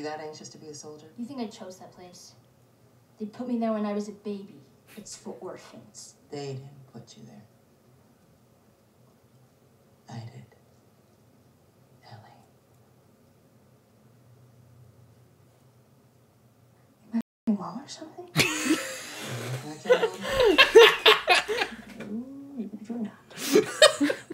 You that anxious to be a soldier? You think I chose that place? They put me there when I was a baby. It's for orphans. They didn't put you there. I did. Ellie. You mom or something?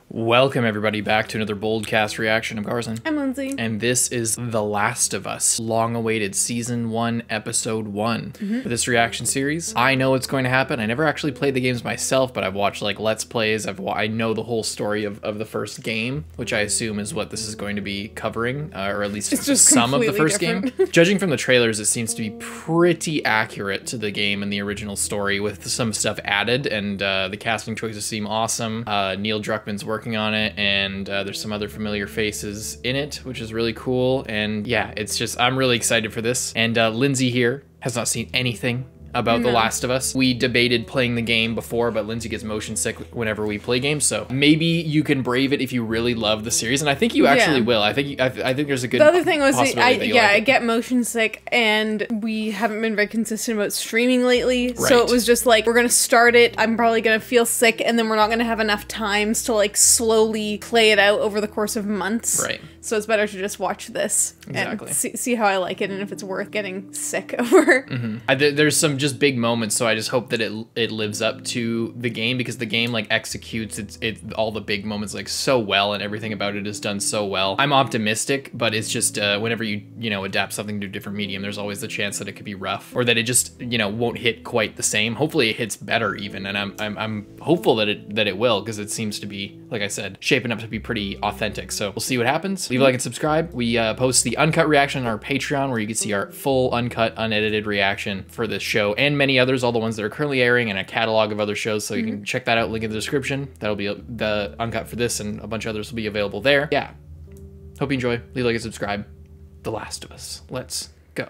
Welcome everybody back to another Boldcast reaction. I'm Carson. I'm Lindsay. And this is The Last of Us, long-awaited Season 1, Episode 1. For this reaction series, I know what's going to happen. I never actually played the games myself, but I've watched like Let's Plays. I know the whole story of the first game, which I assume is what this is going to be covering, or at least some of the first game. Judging from the trailers, it seems to be pretty accurate to the game and the original story with some stuff added, and the casting choices seem awesome. Neil Druckmann's working on it, and there's some other familiar faces in it, which is really cool. And yeah, it's just, I'm really excited for this. And Lindsay here has not seen anything about The Last of Us. We debated playing the game before, but Lindsay gets motion sick whenever we play games, so maybe you can brave it if you really love the series, and I think you actually will. I think there's a good The other thing was, I like get motion sick, and we haven't been very consistent about streaming lately, so it was just like, we're gonna start it, I'm probably gonna feel sick, and then we're not gonna have enough times to like slowly play it out over the course of months. Right. So it's better to just watch this and see how I like it, and if it's worth getting sick over. There's some just big moments, so I just hope that it lives up to the game, because the game like executes all the big moments like so well, and everything about it is done so well. I'm optimistic, but it's just whenever you adapt something to a different medium, there's always the chance that it could be rough, or that it just won't hit quite the same. Hopefully it hits better even, and I'm hopeful that it will, because it seems to be, like I said, shaping up to be pretty authentic. So we'll see what happens. Leave a like and subscribe. We post the uncut reaction on our Patreon, where you can see our full uncut unedited reaction for this show and many others, all the ones that are currently airing, and a catalog of other shows, so you can check that out, link in the description. That'll be the uncut for this, and a bunch of others will be available there. Yeah, hope you enjoy. Leave a like and subscribe. The Last of Us, let's go.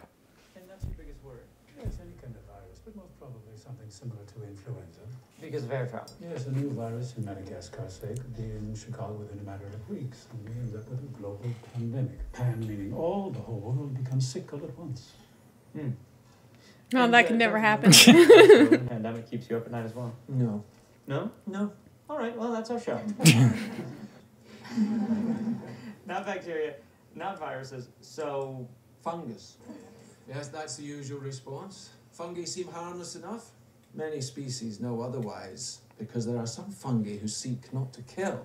And that's your biggest worry? Yes, any kind of virus, but most probably something similar to influenza. Because of air travel. Yes, a new virus in Madagascar, say, could be in Chicago within a matter of weeks, and we end up with a global pandemic. Pan meaning the whole world becomes sick all at once. No, that could never happen. The pandemic keeps you up at night as well. No. No? No. All right, well, that's our show. Not bacteria, not viruses, so... Fungus. Yes, that's the usual response. Fungi seem harmless enough. Many species know otherwise, because there are some fungi who seek not to kill,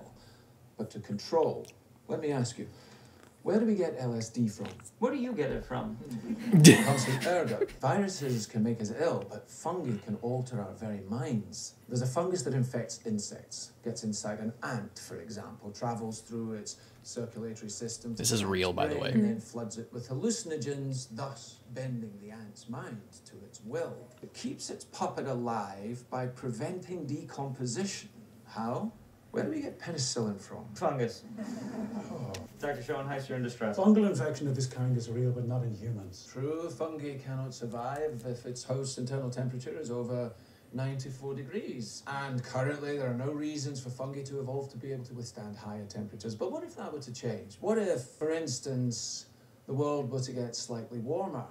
but to control. Let me ask you, where do we get LSD from? Where do you get it from? It comes from air duct. Viruses can make us ill, but fungi can alter our very minds. There's a fungus that infects insects, gets inside an ant, for example, travels through its circulatory system. This is real, by the way. And then floods it with hallucinogens, thus bending the ant's mind to its will. It keeps its puppet alive by preventing decomposition. How? Where do we get penicillin from? Fungus. Dr. Schoenheiser, you're in distress. Fungal infection of this kind is real, but not in humans. True, fungi cannot survive if its host's internal temperature is over 94 degrees. And currently there are no reasons for fungi to evolve to be able to withstand higher temperatures. But what if that were to change? What if, for instance, the world were to get slightly warmer?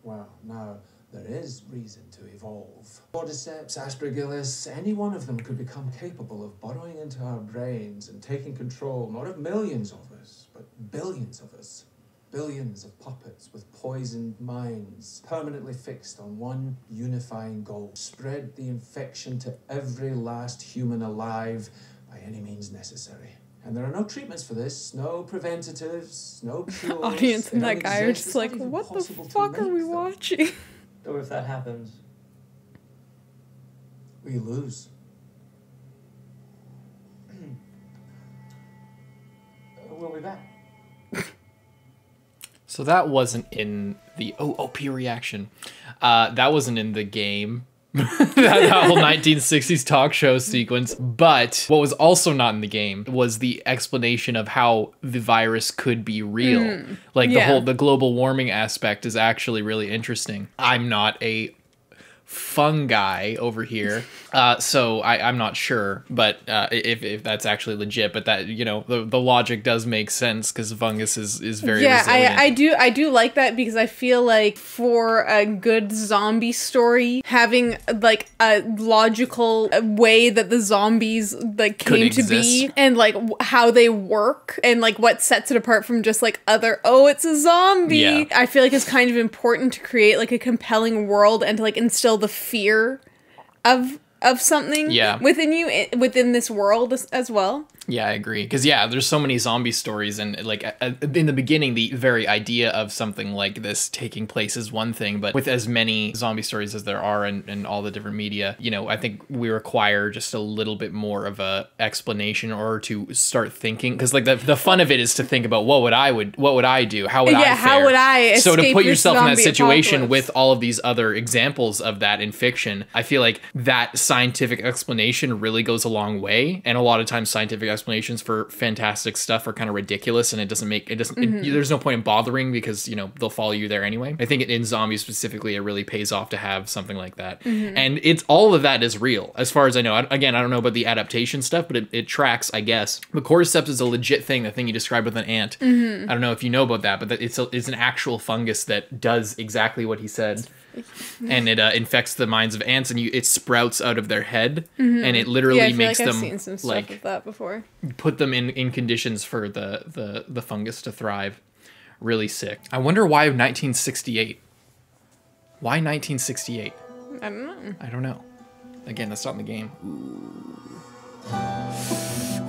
Well, now there is reason to evolve. Cordyceps, aspergillus, any one of them could become capable of burrowing into our brains and taking control, not of millions of us, but billions of us. Billions of puppets with poisoned minds, permanently fixed on one unifying goal: spread the infection to every last human alive by any means necessary. And there are no treatments for this, no preventatives, no cures. Audience and They that don't guy are exist. just It's like, not even what the possible to fuck are make we them. watching? So if that happens, We lose. we'll be back. So that wasn't in the OP reaction. That wasn't in the game. that whole 1960s talk show sequence. But what was also not in the game was the explanation of how the virus could be real. Like the global warming aspect is actually really interesting. I'm not a fungi over here. So I'm not sure, but if that's actually legit, but that, you know, the logic does make sense because fungus is very resilient. I do like that because I feel like for a good zombie story, having like a logical way that the zombies like came to be and like how they work and like what sets it apart from just like other, oh, it's a zombie. Yeah. I feel like it's kind of important to create like a compelling world and to like instill the fear of something within you, within this world as well. Yeah, I agree. Because, yeah, there's so many zombie stories, and, like, in the beginning, the very idea of something like this taking place is one thing, but with as many zombie stories as there are in all the different media, you know, I think we require just a little bit more of a explanation or to start thinking, because, like, the fun of it is to think about what would I do? How would I fare? How would I escape So to put yourself in that situation apocalypse with all of these other examples of that in fiction, I feel like that scientific explanation really goes a long way, and a lot of times scientific explanations for fantastic stuff are kind of ridiculous, and there's no point in bothering because, you know, they'll follow you there anyway. I think in zombies specifically, it really pays off to have something like that. And it's all of that is real as far as I know. Again, I don't know about the adaptation stuff, but it tracks, I guess. The cordyceps is a legit thing, the thing you described with an ant. I don't know if you know about that, but it's an actual fungus that does exactly what he said. And it infects the minds of ants, and it sprouts out of their head, and it literally makes them, I've seen some stuff of that before. Put them in conditions for the fungus to thrive. Really sick. I wonder why 1968. Why 1968? I don't know. I don't know. Again, that's not in the game.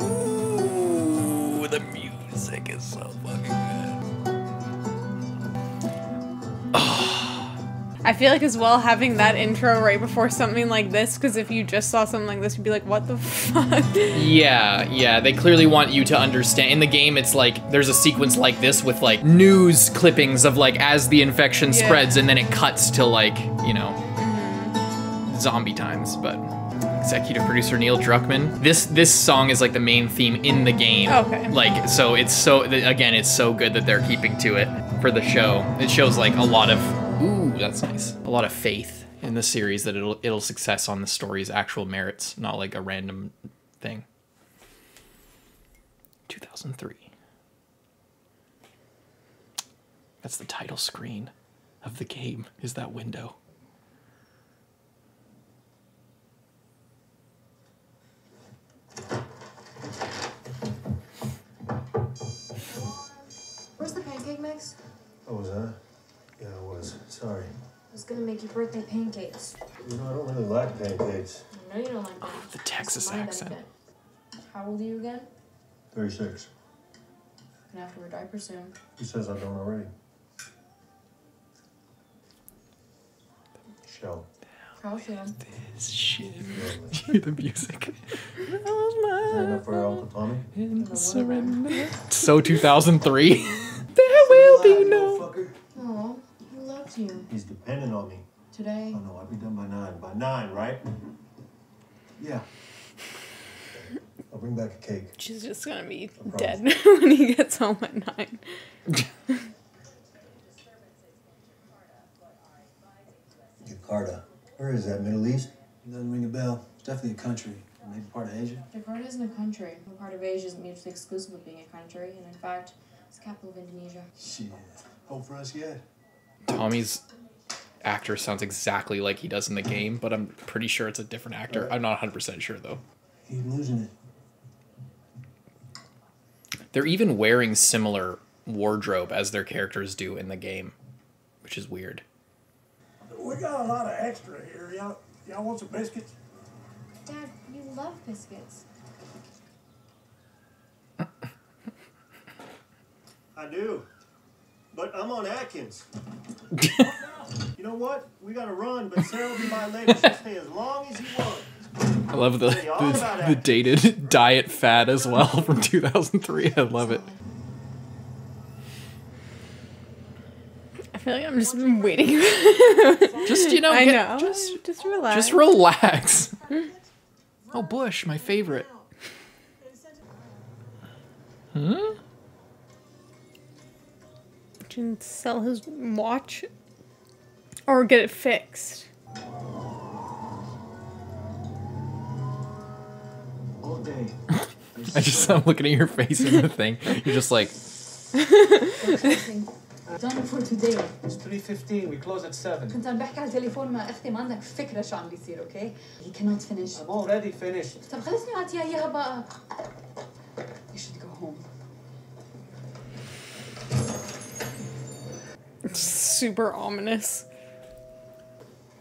Ooh, the music is so fucking good. I feel like as well having that intro right before something like this, because if you just saw something like this, you'd be like, what the fuck? Yeah, they clearly want you to understand. In the game, it's like, there's a sequence like this with like news clippings of like as the infection spreads, and then it cuts to like, you know, zombie times, but... Executive producer Neil Druckmann. This song is like the main theme in the game. Okay. Like, so it's so, again, it's so good that they're keeping to it for the show. It shows like a lot of, ooh, that's nice. A lot of faith in the series that it'll success on the story's actual merits, not like a random thing. 2003. That's the title screen of the game, is that window. Where's the pancake mix? Oh, was that? Yeah, it was. Sorry. I was gonna make you birthday pancakes. You know, I don't really like pancakes. I know you don't like that. Oh, the Texas For my accent. benefit. How old are you again? 36. Gonna have to wear diapers soon. Who says I don't already? Shell. How soon? This shit. Hear the music. Is that enough for Uncle Tommy? In surrender. So 2003. There will be no. Fucker. Aw, he loves you. He's depending on me. Today? Oh no, I'll be done by 9. By 9, right? Yeah. I'll bring back a cake. She's just gonna be dead when he gets home at 9. Jakarta. Where is that? Middle East? Doesn't ring a bell. It's definitely a country. Maybe part of Asia. Jakarta isn't a country. No part of Asia isn't mutually exclusive of being a country, and in fact, it's the capital of Indonesia. Shit. Hope for us yet. Tommy's actor sounds exactly like he does in the game, but I'm pretty sure it's a different actor. I'm not 100% sure though. Keep losing it. They're even wearing similar wardrobe as their characters do in the game, which is weird. We got a lot of extra here. Y'all want some biscuits? Dad, you love biscuits. I do. But I'm on Atkins. You know what? We gotta run, but Sarah will be my lady. She'll stay as long as you want. I love the dated diet fad as well from 2003. I love it. I feel like I'm just waiting. Just, you know, I know. Just relax. Just relax. Oh, Bush, my favorite. Hmm? Can sell his watch or get it fixed. all day. I just I'm looking at your face in the thing. You're just like, Done for today. It's 3:15. We close at 7. كنت عم بحكي على التليفون مع اختي ما عندك فكرة شو عم بيصير اوكي؟ He cannot finish. I'm already finished. طب خلصني اعطيها اياها بقى. You should go home. Super ominous.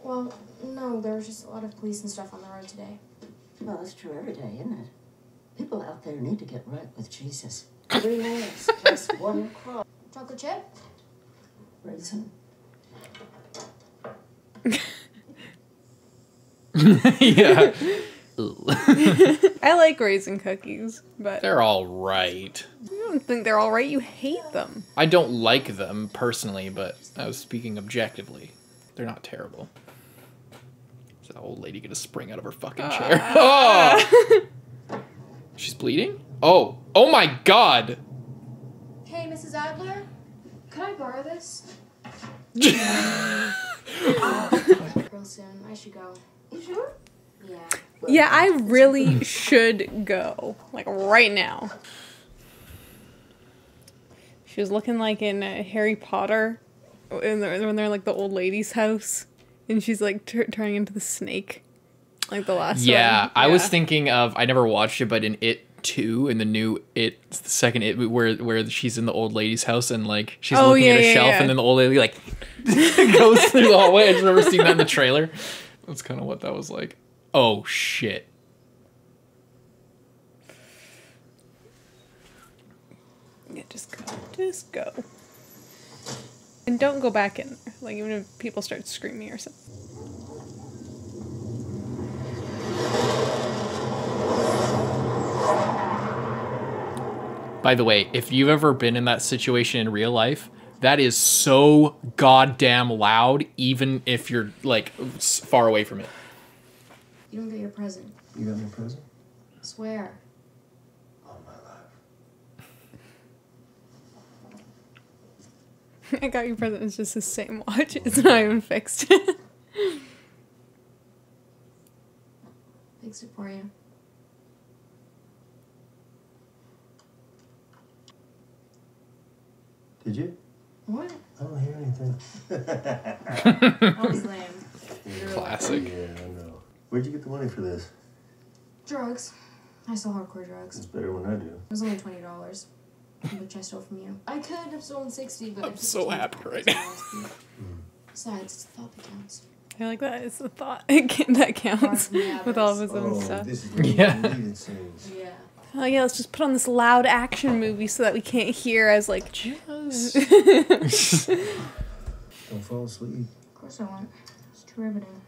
Well, no, there was just a lot of police and stuff on the road today. Well, that's true every day, isn't it? People out there need to get right with Jesus. 3 nails plus 1 cross. Chocolate chip? Raisin. yeah. I like raisin cookies, but They're all right. I don't think they're all right. You hate them. I don't like them personally, but I was speaking objectively. They're not terrible. Is that old lady gonna spring out of her fucking chair? Oh! She's bleeding? Oh. Oh my god! Hey, Mrs. Adler? Could I borrow this? Real soon. I should go. You sure? Yeah. Yeah, I really should go. Like, right now. She was looking like in Harry Potter. When they're in, like, the old lady's house. And she's, like, turning into the snake. Like, the last one. Yeah, I was thinking of... I never watched it, but in It 2, in the new It... The second It, where she's in the old lady's house and, like, she's looking at a shelf and then the old lady, like, goes through the hallway. I just remember seeing that in the trailer. That's kind of what that was like. Oh, shit. Yeah, just go. Just go. And don't go back in there. Like, even if people start screaming or something. By the way, if you've ever been in that situation in real life, that is so goddamn loud, even if you're, like, far away from it. You don't get your present. You got me a present? I swear. All my life. I got your present. It's just the same watch. It's not even fixed. Fixed it for you. Did you? What? I don't hear anything. That was lame. Classic. Yeah, I know. Where'd you get the money for this? Drugs. I sell hardcore drugs. It's better when I do. It was only $20. Which I stole from you. I could have stolen 60, but I'm so happy right now. Besides, it's the thought that counts. I like that. It's the thought that counts with all of his own stuff. This is the Yeah. Oh yeah, let's just put on this loud action movie so that we can't hear as like just. Don't fall asleep. Of course I won't. It's too riveting.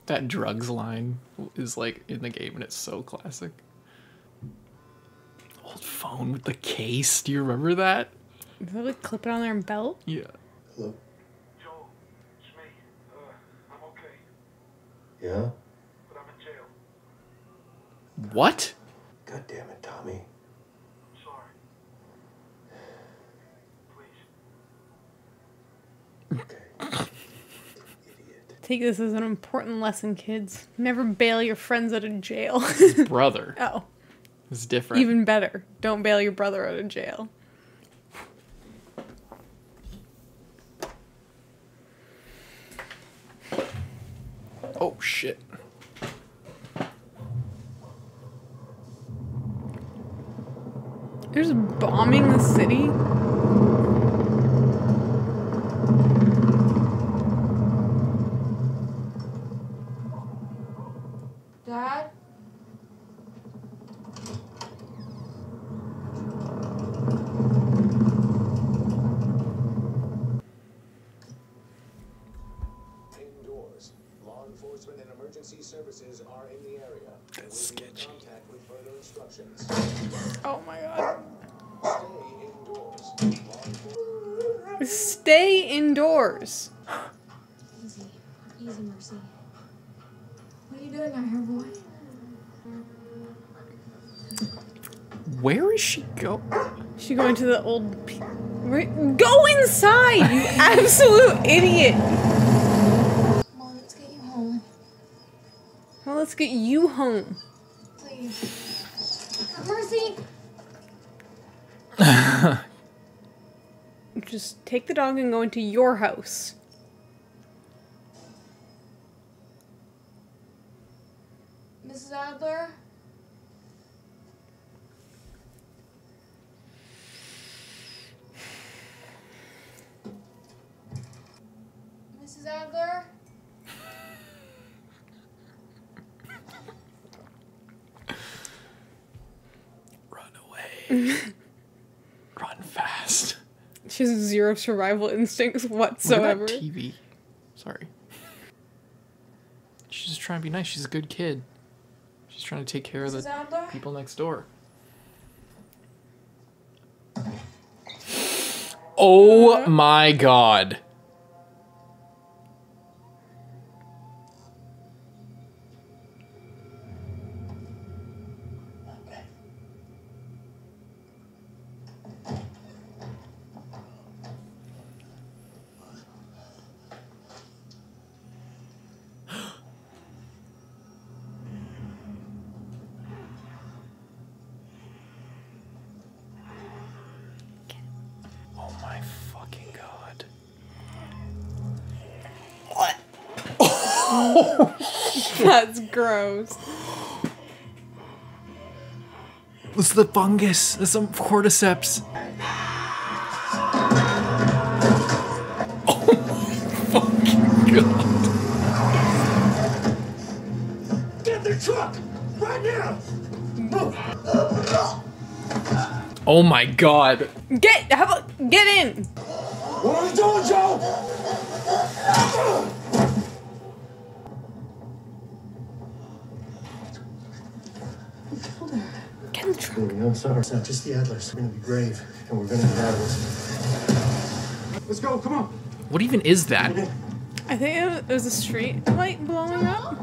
That drugs line is like in the game and it's so classic. Old phone with the case. Do you remember that? Did they like clip it on their belt? Yeah. Hello? Joe, it's me. I'm okay, Yeah? but I'm in jail. What? God damn it, Tommy. I'm sorry. Please. Okay. Take this as an important lesson, kids. Never bail your friends out of jail. Brother. Oh. It's different. Even better. Don't bail your brother out of jail. Oh, shit. There's bombing the city? Dad? Indoors. Law enforcement and emergency services are in the area. That's sketchy. Contact with further instructions. Oh my god. Stay indoors. Stay indoors. Easy. Easy, Mercy. What are you doing out here, boy? Where is she go? She going to the old... Go inside, you absolute idiot. Come on, let's get you home. Let's get you home. Please. Mercy. Just take the dog and go into your house. Mrs. Adler? Mrs. Adler? Run away. Run fast. She has zero survival instincts whatsoever. Look at that TV. Sorry. She's just trying to be nice. She's a good kid. She's trying to take care of the people next door. Oh my god. Oh my fucking god. That's gross. It's the fungus. There's some cordyceps. Oh my fucking god. Get in the truck! Right now! Oh my god. Get in! What are you doing, Joe? Get in the truck. I'm sorry. It's not just the Adlers. We're gonna be brave, and we're gonna get out of this. Let's go, come on. What even is that? I think it was a street light blowing up.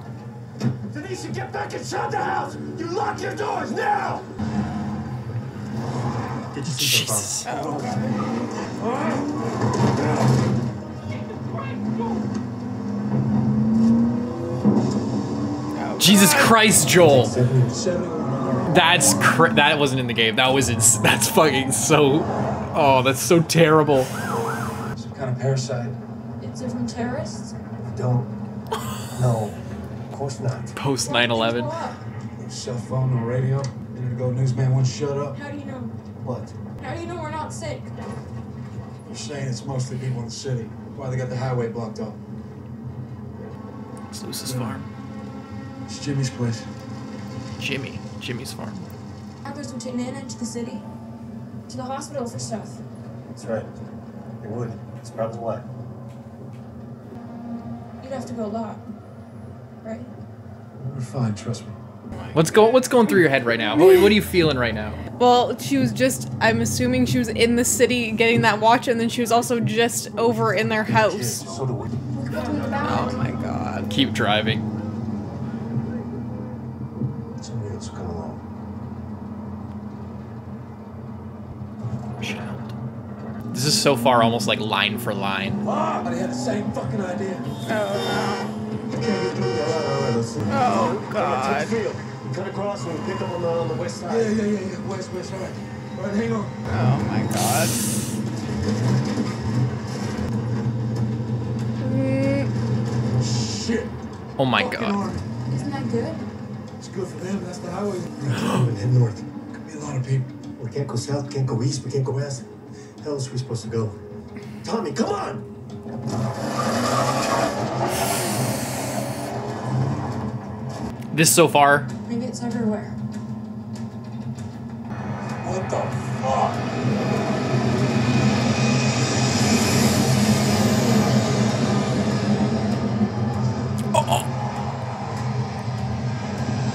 Denise, you get back inside the house! You lock your doors now! Get your seatbelt Oh. Jesus Christ, Joel. That wasn't in the game. That's fucking so. Oh, that's so terrible. Some kind of parasite. Is it from terrorists? Don't. No. Of course not. Post 9/11. No cell phone, no radio. Minute ago, newsman wouldn't shut up. How do you know? What? How do you know we're not sick? They're saying it's mostly people in the city. Why they got the highway blocked up? It's Luce's farm. It's Jimmy's place. Jimmy's farm. Others would take Nana into the city, to the hospital for stuff. That's right. They would. That's probably why. You'd have to go a lot, right? We're fine, trust me. What's going through your head right now? What are you feeling right now? Well, she was just, I'm assuming she was in the city getting that watch, and then she was also just over in their house. So do we. Oh my god. Keep driving. Somebody else will come along. Child. This is so far almost like line for line. Ah, they had the same fucking idea. Oh god. Cut across and pick up on the west side. Yeah. West, all right. All right, hang on. Oh my god. Shit. Oh my Fucking god. army. Isn't that good? It's good for them, that's the highway. And head north. Could be a lot of people. We can't go south, we can't go east, we can't go west. How else are we supposed to go? Tommy, come on! This so far. Maybe it's everywhere. What the fuck?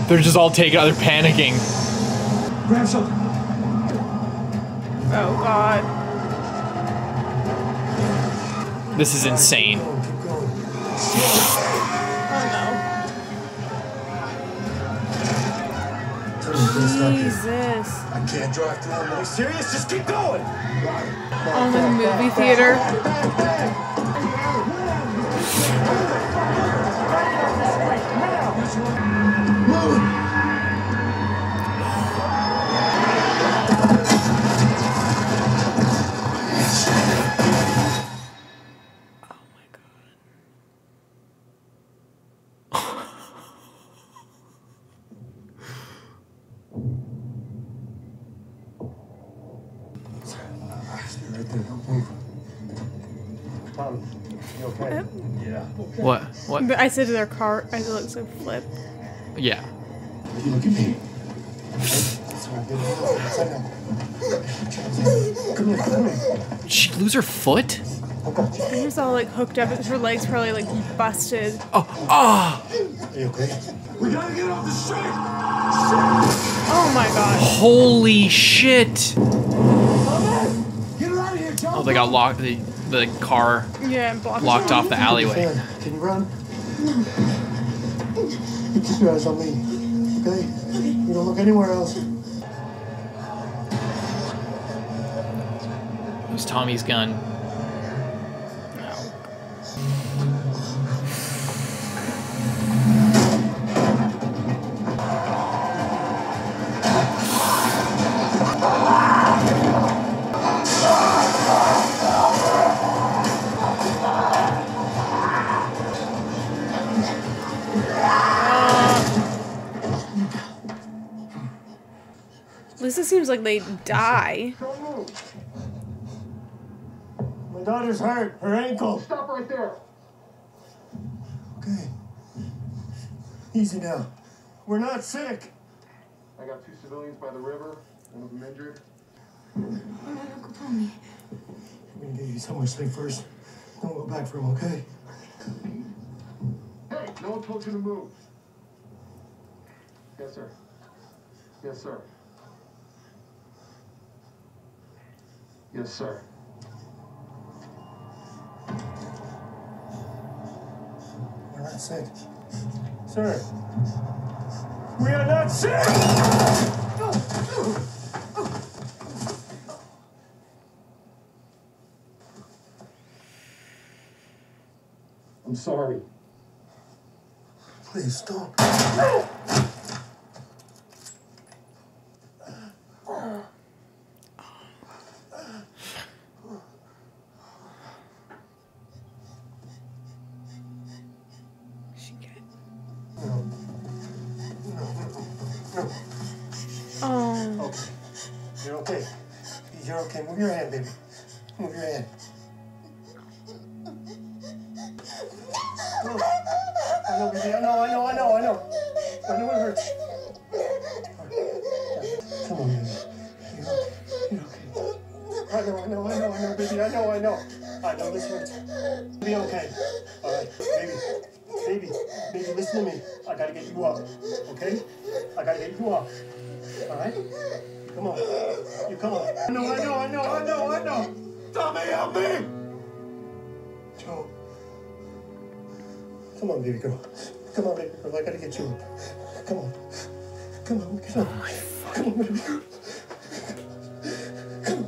They're just all taking out, they're panicking. Grab something. Oh god. This is insane. Oh no. Jesus. I can't drive through them. Are you serious? Just keep going! On the movie theater. Stay right there. Don't move. Tom, you okay? Yeah. What? What? I said to their car, I looked so flip. Yeah. You look at me. That's right. Come here. Come here. Did she lose her foot? She was all like hooked up. Her legs probably like busted. Oh. Ah. Are you okay? We gotta get off the street. Oh my god. Holy shit. Get her out of here, John. Oh, they got locked. The car Yeah, blocked off the alleyway. Can you run? You keep your eyes on me, okay? You don't look anywhere else. It was Tommy's gun. Lisa seems like they die. My daughter's hurt. Her ankle. Stop right there. Okay. Easy now. We're not sick. I got 2 civilians by the river. One of them injured. Uncle Tommy. I'm gonna get you somewhere safe first. Don't go back for him, okay? Hey, no one told you to move. Yes, sir. Yes, sir. Yes, sir. We're not sick. Sir. We are not sick! I'm sorry. Please stop. Oh. Okay. You're okay. You're okay. Move your hand, baby. Move your hand. Oh. I know, baby. I know. I know it hurts. Come on, baby. You're okay. I know, baby. I know. I know this hurts. Be okay. All right, baby, listen to me. I gotta get you up, okay? I gotta get you up. All right? Come on. You come on. I know. Tommy, help me! Joe. Come on, baby girl. I gotta get you up. Come on, get up. Come on, baby girl. Come on.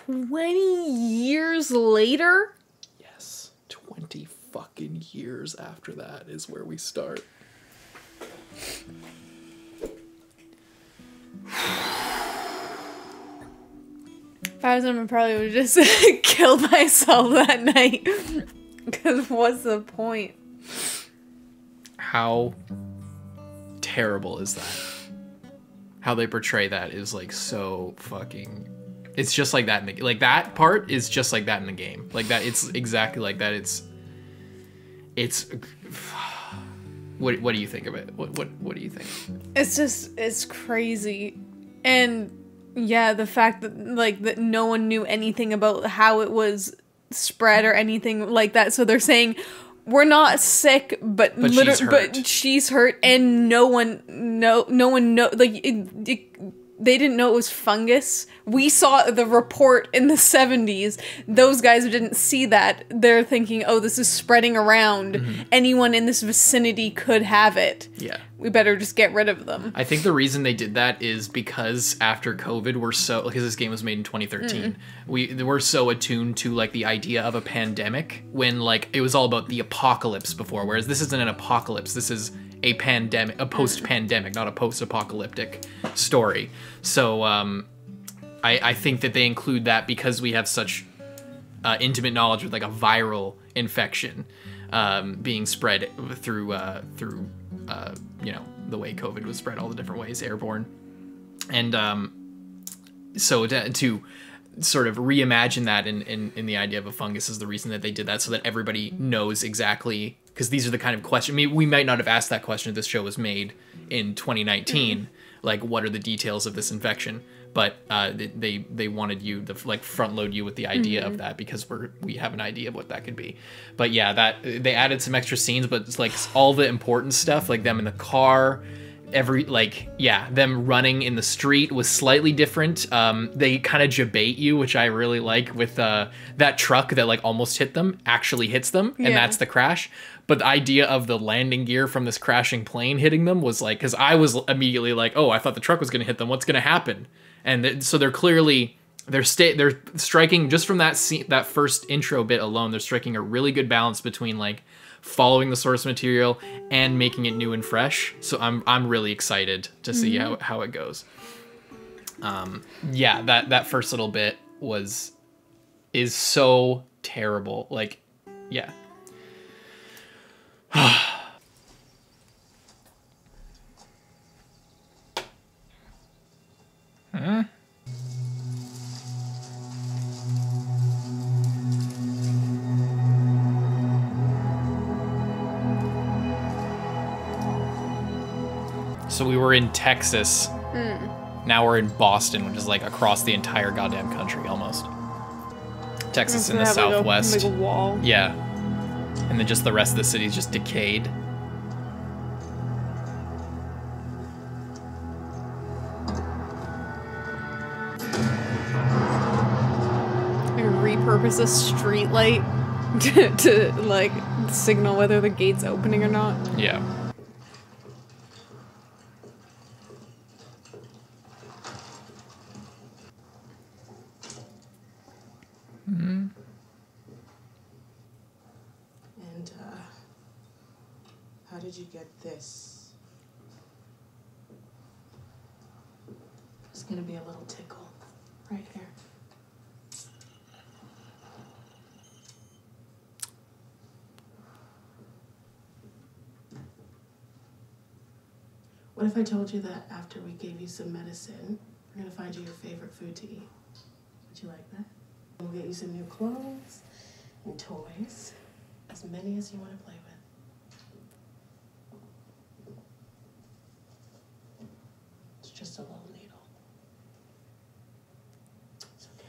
20 years later? Yes, 20 fucking years after that is where we start. If I was him, I probably would have just killed myself that night. Because what's the point? How terrible is that? How they portray that is like so fucking... It's just like that in the... Like that part is just like that in the game. Like that, it's exactly like that. It's... What do you think of it? What do you think? It's crazy. And yeah, the fact that like that no one knew anything about how it was spread or anything like that. So they're saying we're not sick, but she's hurt, and no one know like They didn't know it was fungus. We saw the report in the 70s. Those guys didn't see that. They're thinking, oh, this is spreading around. Anyone in this vicinity could have it. Yeah. We better just get rid of them. I think the reason they did that is because after COVID, because this game was made in 2013, we're so attuned to like the idea of a pandemic when like it was all about the apocalypse before, whereas this isn't an apocalypse. This is a pandemic, a post-pandemic, not a post-apocalyptic story. So I think that they include that because we have such intimate knowledge with like a viral infection being spread through you know, the way COVID was spread, all the different ways, airborne. And so to sort of reimagine that in the idea of a fungus is the reason that they did that, so that everybody knows exactly, because these are the kind of questions, I mean, we might not have asked that question if this show was made in 2019, like what are the details of this infection, but they wanted you to like front load you with the idea of that because we have an idea of what that could be. But yeah, that they added some extra scenes, but it's like all the important stuff, like them in the car, them running in the street was slightly different. They kind of debate you, which I really like, with that truck that like almost hit them actually hits them, and that's the crash. But the idea of the landing gear from this crashing plane hitting them was like, because I was immediately like, oh, I thought the truck was going to hit them. What's going to happen? And so they're clearly they're striking, just from that scene, that first intro bit alone, they're striking a really good balance between like following the source material and making it new and fresh. So I'm really excited to see how it goes. Yeah, that first little bit is so terrible. Like, yeah. Huh? So we were in Texas. Now we're in Boston, which is like across the entire goddamn country almost. Texas in the southwest. Like a wall. Yeah. And then just the rest of the city is just decayed. Repurpose a street light to like signal whether the gate's opening or not. Yeah. And how did you get this? It's gonna be a little tickle right here. What if I told you that after we gave you some medicine, we're gonna find you your favorite food to eat? Would you like that? We'll get you some new clothes and toys, as many as you want to play with. It's just a little needle. It's okay.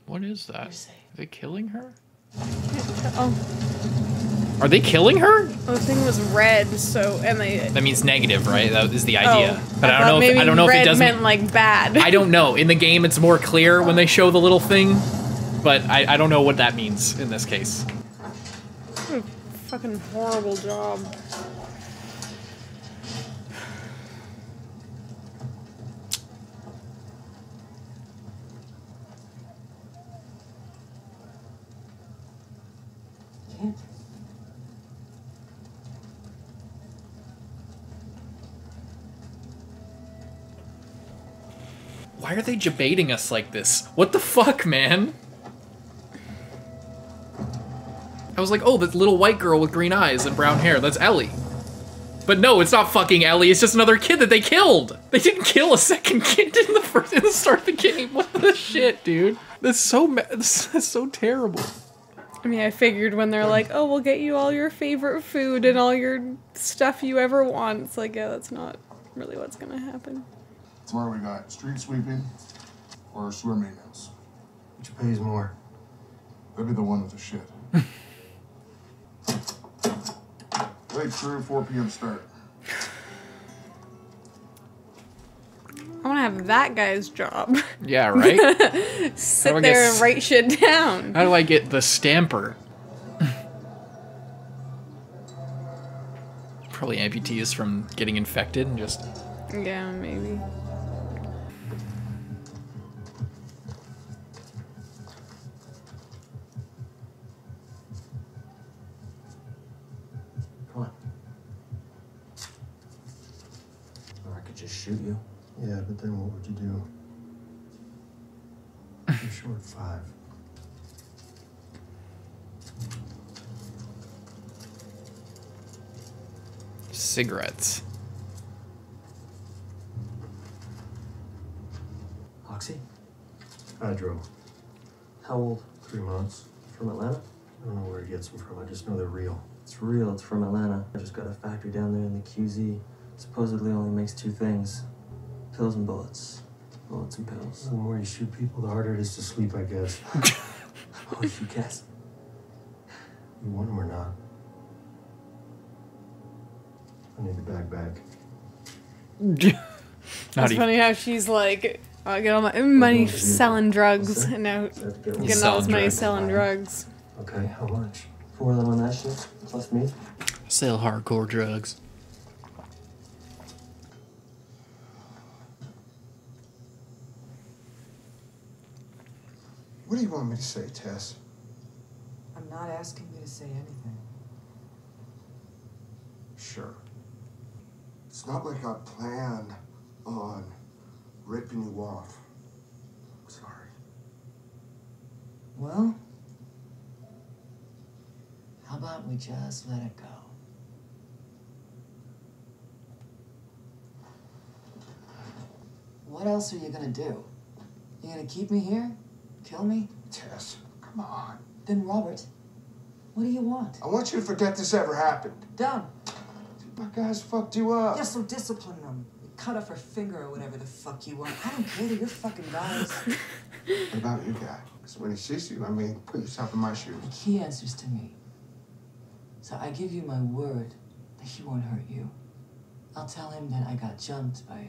What is that? Are they killing her? Oh. Are they killing her? Well, the thing was red, so that means negative, right? That is the idea. Oh, but I don't know if it doesn't meant like bad. I don't know. In the game, it's more clear when they show the little thing, but I don't know what that means in this case. What a fucking horrible job. Why are they debating us like this? What the fuck, man? I was like, oh, that little white girl with green eyes and brown hair, that's Ellie. But no, it's not fucking Ellie, it's just another kid that they killed. They didn't kill a second kid in the start of the game. What the shit, dude? That's so terrible. I mean, I figured when they're like, oh, we'll get you all your favorite food and all your stuff you ever want. It's like, yeah, that's not really what's gonna happen. Tomorrow we got street sweeping or sewer maintenance. Which pays more? That'd be the one with the shit. Late through 4 p.m. start. have that guy's job. Yeah, right? Sit there and write shit down. How do I get the stamper? Probably amputees from getting infected and just... Yeah, maybe. Come on. Or I could just shoot you. Yeah, but then what would you do? You're short 5. Cigarettes. Oxy? Hydro. How old? 3 months. From Atlanta? I don't know where he gets them from. I just know they're real. It's real. It's from Atlanta. I just got a factory down there in the QZ. Supposedly only makes 2 things. Pills and bullets. Bullets and pills. The more you shoot people, the harder it is to sleep, I guess. Oh, you guess? You want them or not? I need the bag back. It's funny how she's like, oh, I get all my money selling drugs, and now getting all this money selling drugs. Okay, how much? 4 of them on that shit, plus me? Sell hardcore drugs. What do you want me to say, Tess? I'm not asking you to say anything. Sure. It's not like I planned on ripping you off. Sorry. Well, how about we just let it go? What else are you gonna do? You gonna keep me here? Kill me? Tess, come on. Then Robert, what do you want? I want you to forget this ever happened. Done. My guys fucked you up. Yeah, so discipline them. You cut off her finger or whatever the fuck you want. I don't care, they're your fucking guys. What about you guy? Because when he sees you, I mean, put yourself in my shoes. He answers to me. So I give you my word that he won't hurt you. I'll tell him that I got jumped by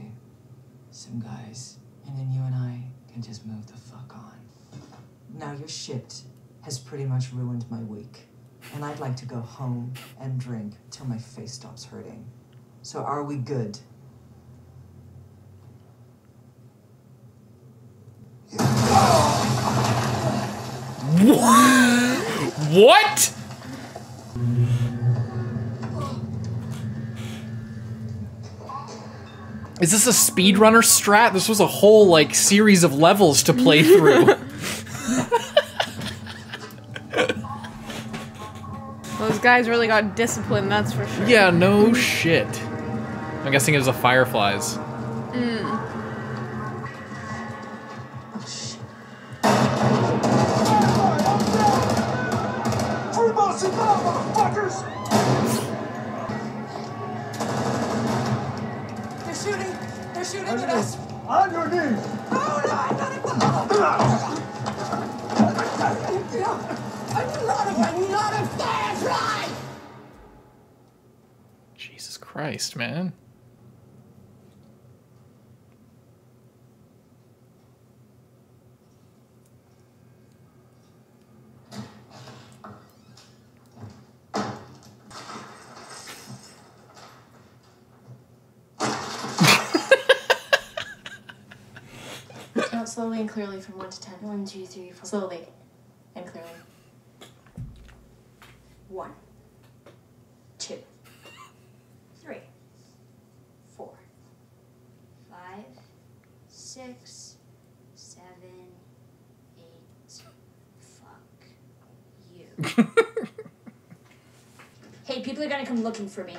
some guys, and then you and I can just move the fuck on. Now your shit has pretty much ruined my week, and I'd like to go home and drink till my face stops hurting. So are we good? What? Is this a speedrunner strat? This was a whole, like, series of levels to play through. Those guys really got discipline, that's for sure. Yeah, no shit. I'm guessing it was the Fireflies. They're shooting at us. On your knees. Oh no, I'm not a firefly. Jesus Christ, man. Count slowly and clearly from 1 to 10. 1, 2, 3, 4. Slowly and clearly. 1, 2, 3, 4, 5, 6, 7, 8. Fuck you. Hey, people are gonna come looking for me.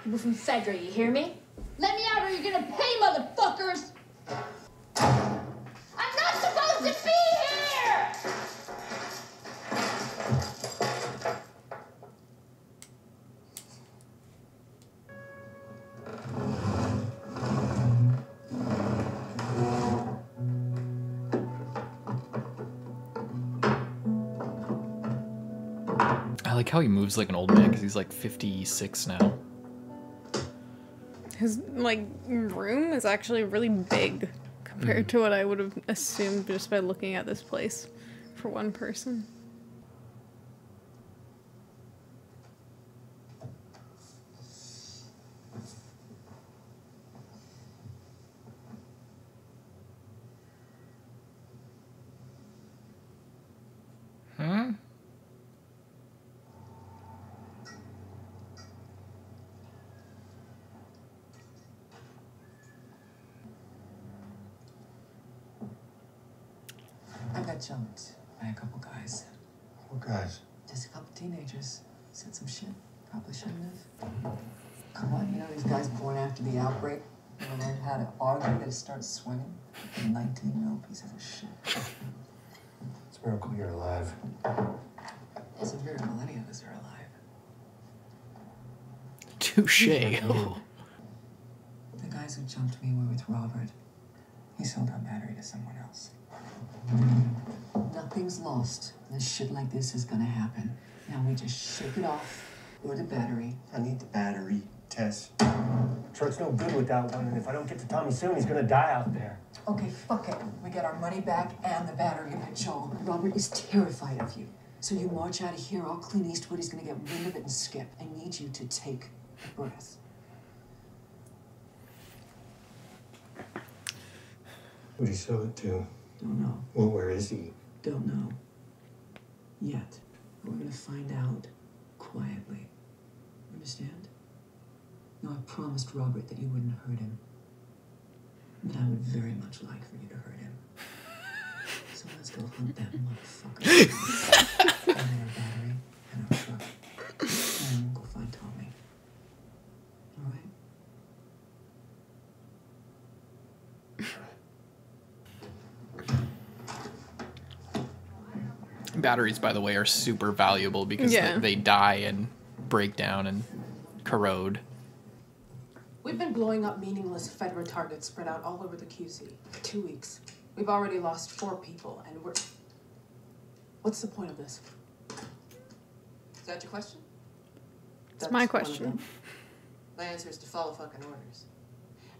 People from Fedra, you hear me? Let me out or you're gonna pay, motherfuckers! I'm not supposed to be here! I like how he moves like an old man because he's like 56 now. His, like, room is actually really big. compared to what I would have assumed just by looking at this place for one person. Huh? I got jumped by a couple guys. What guys? Just a couple teenagers. Said some shit. Probably shouldn't have. Come on, you know these guys born after the outbreak? Never learned how to argue, they start swinging. 19-year-old pieces of shit. It's a miracle you're alive. It's a miracle any of us are alive. Touche. The guys who jumped me were with Robert. He sold our battery to someone else. Nothing's lost. And shit like this is gonna happen. Now we just shake it off. Or the battery. I need the battery, Tess. Truck's no good without one, and if I don't get to Tommy soon, he's gonna die out there. Okay, fuck it. We get our money back and the battery of it, Joel. Robert is terrified of you. So you march out of here all Clint Eastwood. He's gonna get wind of it and skip. I need you to take a breath. Who'd he sell it to? Don't know. Well, where is he? Don't know. Yet. But we're gonna find out quietly. Understand? Now, I promised Robert that you wouldn't hurt him. But I would very much like for you to hurt him. So let's go hunt that motherfucker. And our battery and our truck. And we'll go find Tommy. All right? Batteries, by the way, are super valuable because they die and break down and corrode. We've been blowing up meaningless Fedra targets spread out all over the QZ for 2 weeks. We've already lost 4 people, and we're... What's the point of this? Is that your question? That's my question. My answer is to follow fucking orders.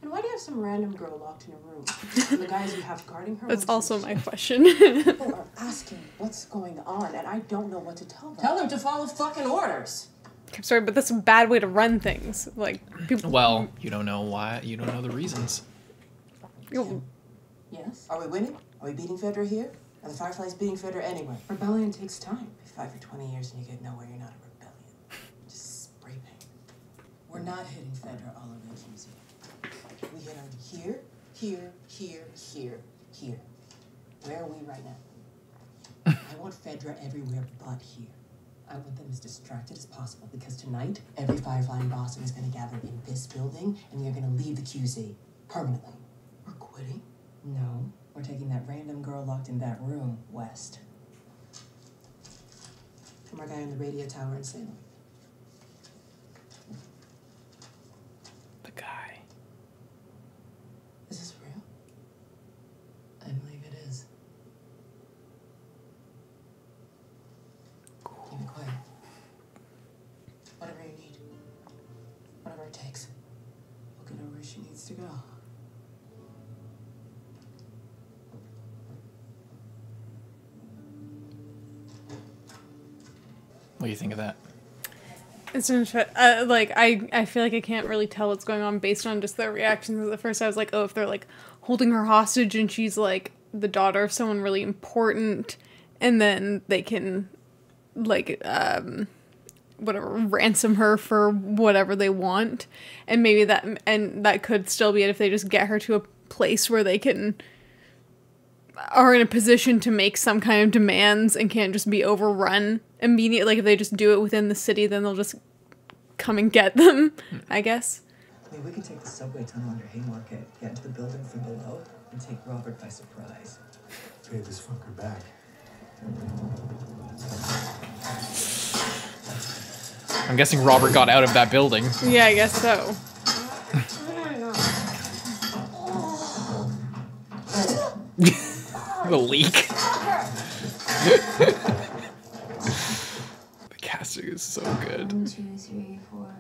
And why do you have some random girl locked in a room? And the guys you have guarding her... That's also my question. People are asking what's going on, and I don't know what to tell them. Tell them to follow fucking orders. I'm sorry, but that's a bad way to run things. Like, people... Well, you don't know why. You don't know the reasons. Yes? Are we winning? Are we beating Fedra here? Are the Fireflies beating Fedra anyway? Rebellion takes time. You fight for 20 years and you get nowhere, you're not a rebellion. Just spray paint. We're not hitting Fedra all over the QZ. We hit them here, here, here, here, here. Where are we right now? I want Fedra everywhere but here. I want them as distracted as possible because tonight, every Firefly in Boston is going to gather in this building and they're going to leave the QZ permanently. We're quitting? No, we're taking that random girl locked in that room west. From our guy on the radio tower in Salem. The guy. Is this real? I believe it is. Keep it quiet. Whatever you need. Whatever it takes. We'll get her where she needs to go. What do you think of that? It's interesting. Like, I feel like I can't really tell what's going on based on just their reactions. At first I was like, oh, if they're like holding her hostage and she's like the daughter of someone really important, and then they can like whatever, ransom her for whatever they want, and maybe that could still be it if they just get her to a place where they are in a position to make some kind of demands and can't just be overrun immediately. Like, if they just do it within the city, then they'll just come and get them, I guess. I mean, we could take the subway tunnel under Haymarket, get into the building from below, and take Robert by surprise. Pay this fucker back. I'm guessing Robert got out of that building. Yeah, I guess so. The leak. The casting is so good. 1, 2, 3, 4.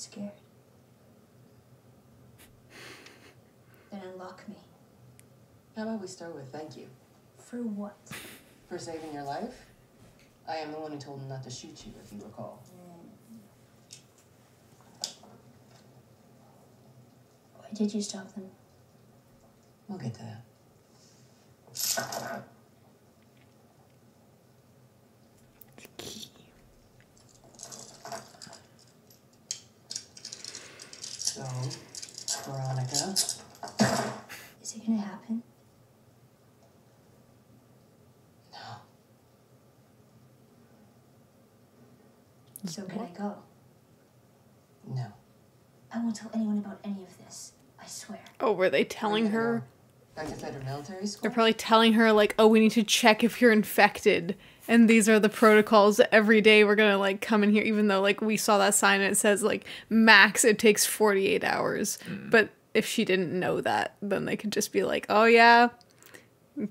scared. Then unlock me. How about we start with thank you? For what? For saving your life? I am the one who told him not to shoot you, if you recall. Why did you stop them? We'll get to that. So, Veronica. Is it gonna happen? No. So can I go? No. I won't tell anyone about any of this. I swear. Oh, were they telling her? Back to Federal Military School? They're probably telling her, like, oh, we need to check if you're infected. And these are the protocols. Every day we're gonna, like, come in here, even though, like, we saw that sign and it says, like, max it takes 48 hours. But if she didn't know that, then they could just be like, oh, yeah,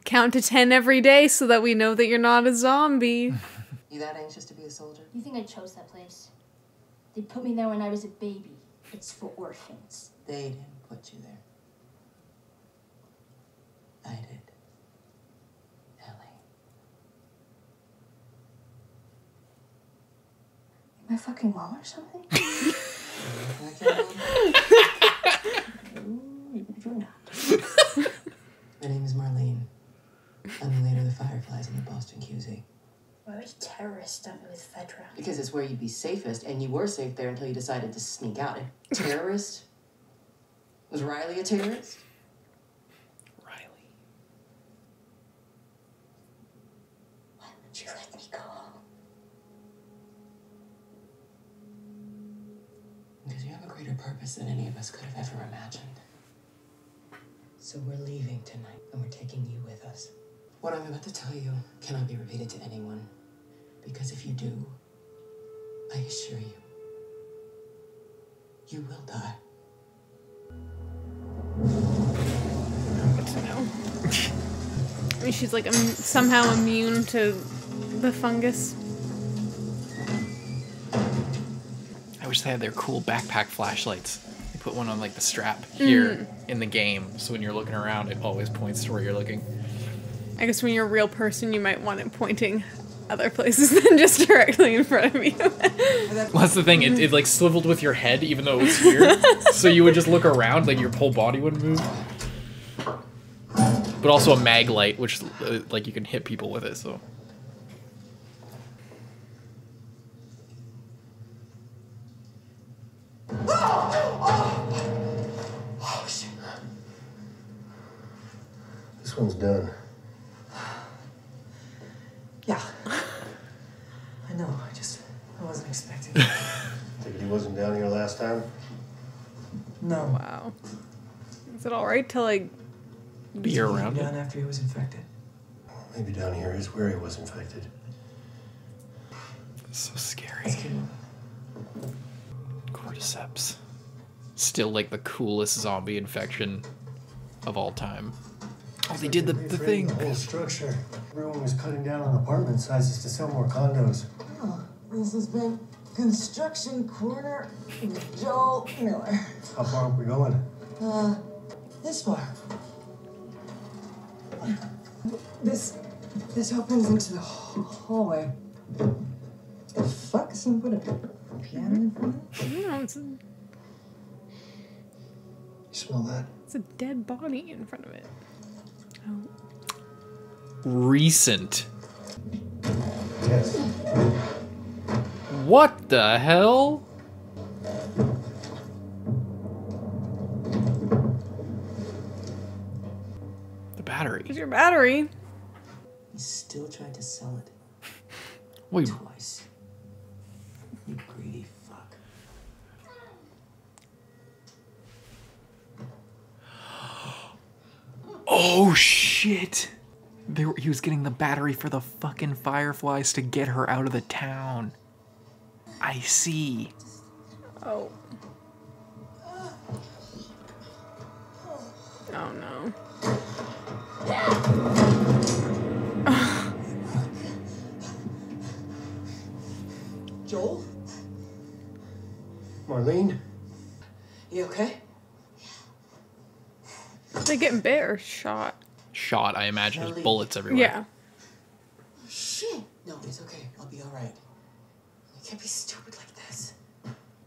count to 10 every day so that we know that you're not a zombie. You that anxious to be a soldier? You think I chose that place? They put me there when I was a baby. It's for orphans. They didn't put you there. I did. Ellie. Am I fucking mom or something? You're not. My name is Marlene. I'm the leader of the Fireflies in the Boston QZ. Why would terrorists dump me with Fedra? Because it's where you'd be safest, and you were safe there until you decided to sneak out. A terrorist? Was Riley a terrorist? Why would you let me go? Because you have a greater purpose than any of us could have ever imagined. So we're leaving tonight, and we're taking you with us. What I'm about to tell you cannot be repeated to anyone. Because if you do, I assure you, you will die. Good to know. I mean, she's like somehow immune to the fungus. I wish they had their cool backpack flashlights. They put one on like the strap here in the game, so when you're looking around, it always points to where you're looking. I guess when you're a real person, you might want it pointing other places than just directly in front of you. Well, that's the thing, it like swiveled with your head even though it was here. So you would just look around, like your whole body wouldn't move. But also a mag light, which like you can hit people with it, so. Oh, shit. This one's done. Yeah. I know, I wasn't expecting it. Think he wasn't down here last time? No. Wow. Is it alright to like be around down after he was infected? Maybe down here is where he was infected. So scary. Cordyceps. Still like the coolest zombie infection of all time. Oh, they did the thing. The whole structure. Everyone was cutting down on apartment sizes to sell more condos. Oh, this has been Construction Corner with Joel Miller. How far are we going? This far. This opens into the hallway. The fuck? Someone put a piano in front of it? No, it's You smell that? a dead body in front of it. Oh. Recent. Yes. What the hell? The battery. Where's your battery? He still tried to sell it. Wait. Twice. You greedy fuck. Oh shit! He was getting the battery for the fucking Fireflies to get her out of the town. I see. Oh. Oh no. Joel? Marlene? You okay? They getting bit or shot? Shot, I imagine. There's bullets everywhere. Yeah. Shit! No, it's okay. I'll be alright. You can't be stupid like this.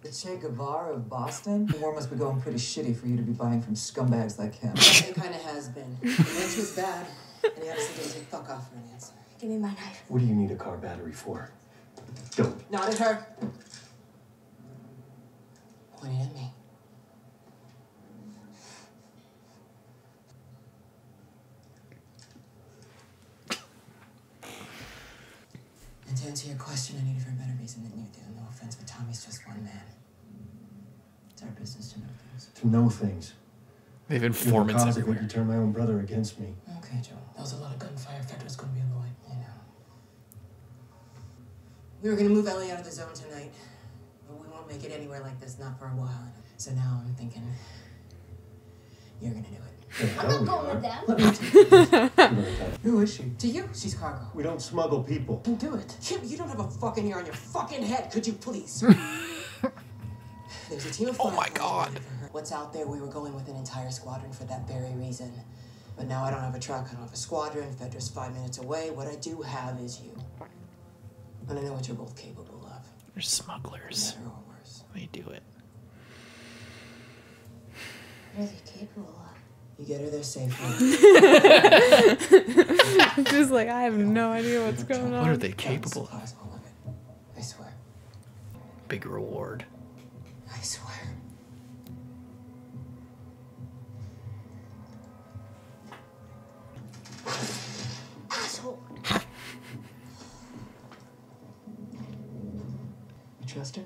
The Che Guevara of Boston? The war must be going pretty shitty for you to be buying from scumbags like him. It kinda has been. The lunch was bad, and he obviously didn't take fuck off for an answer. Give me my knife. What do you need a car battery for? Don't. Not at her. Point it at me. And to answer your question, I need it for a better reason than you do. No offense, but Tommy's just one man. It's our business to know things. To know things. They have informants If everywhere. you turn my own brother against me. Okay, Joe. That was a lot of gunfire. Fedra's gonna be annoyed. You know. We were gonna move Ellie out of the zone tonight. But we won't make it anywhere like this, not for a while. So now I'm thinking you're gonna do it. I'm not going with them. Who is she? To you, she's cargo. We don't smuggle people. Then do it. Kim, you don't have a fucking ear on your fucking head, could you please? There's a team of Oh my god. What's out there, we were going with an entire squadron for that very reason. But now I don't have a truck, I don't have a squadron, Fedra's 5 minutes away. What I do have is you. And I know what you're both capable of. They're smugglers. Better or worse. They do it. What are they capable of? You get her there safely. Just like, I have no idea what's going on. What are they capable of? All of it. I swear. Big reward. I swear. Asshole. You trust her?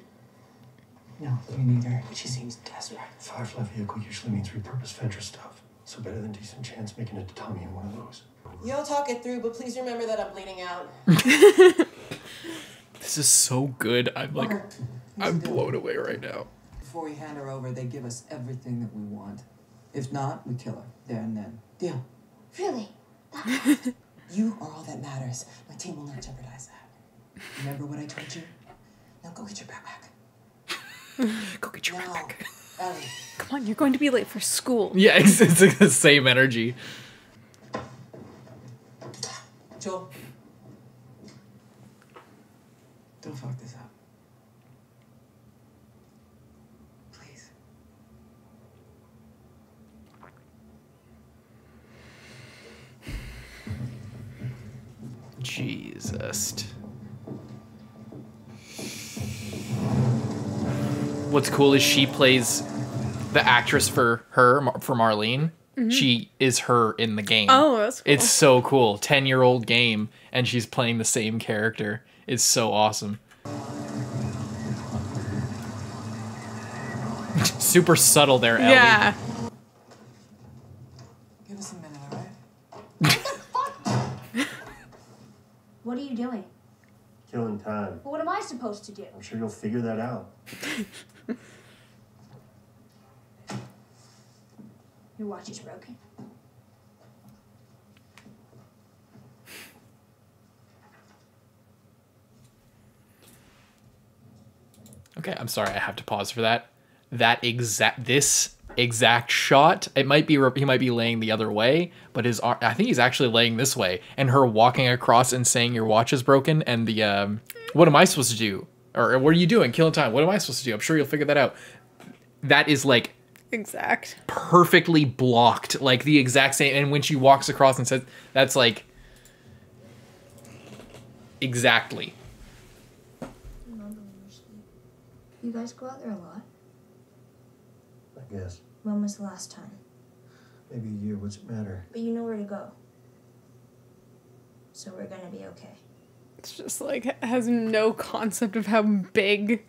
No, me neither. But she seems desperate. Firefly vehicle usually means repurposed Fedra stuff. So better than decent chance making it to Tommy in one of those. You'll talk it through, but please remember that I'm bleeding out. This is so good. I'm like, I'm blown away right now. Before we hand her over, they give us everything that we want. If not, we kill her. There and then. Deal. Really? You are all that matters. My team will not jeopardize that. Remember what I told you? Now go get your backpack. Go get your backpack. Ellie. Come on, you're going to be late for school. Yeah, it's like the same energy. Joel. Don't fuck this up. Please. Jesus. What's cool is she plays the actress for Marlene. Mhm. She is her in the game. Oh, that's cool. It's so cool. 10-year-old game, and she's playing the same character. It's so awesome. Super subtle there, Ellie. Yeah. Give us a minute, all right? What are you doing? Killing time. What am I supposed to do? I'm sure you'll figure that out. Your watch is broken. Okay, I'm sorry. I have to pause for that. This exact shot. It might be he might be laying the other way, but I think he's actually laying this way. And her walking across and saying your watch is broken. And the what am I supposed to do? Or what are you doing? Killing time. What am I supposed to do? I'm sure you'll figure that out. That is like exact, perfectly blocked, like the exact same. And when she walks across and says, that's like exactly. You guys go out there a lot? I guess. When was the last time? Maybe a year. What's it matter? But you know where to go. So we're gonna be okay. It's just like, has no concept of how big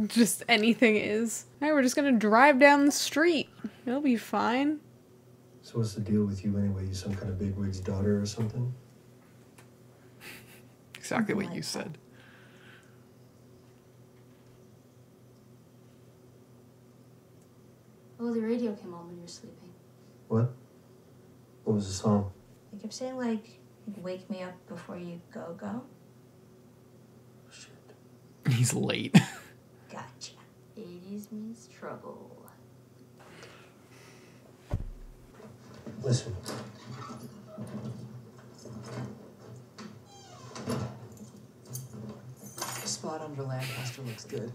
just anything is. Hey, we're just gonna drive down the street. It'll be fine. So what's the deal with you anyway? You some kind of bigwig's daughter or something? Exactly what you said. Oh, the radio came on when you were sleeping. What? What was the song? They kept saying, like, wake me up before you go. He's late. Gotcha, idiot. Tease means trouble. Listen. The spot under Lancaster looks good.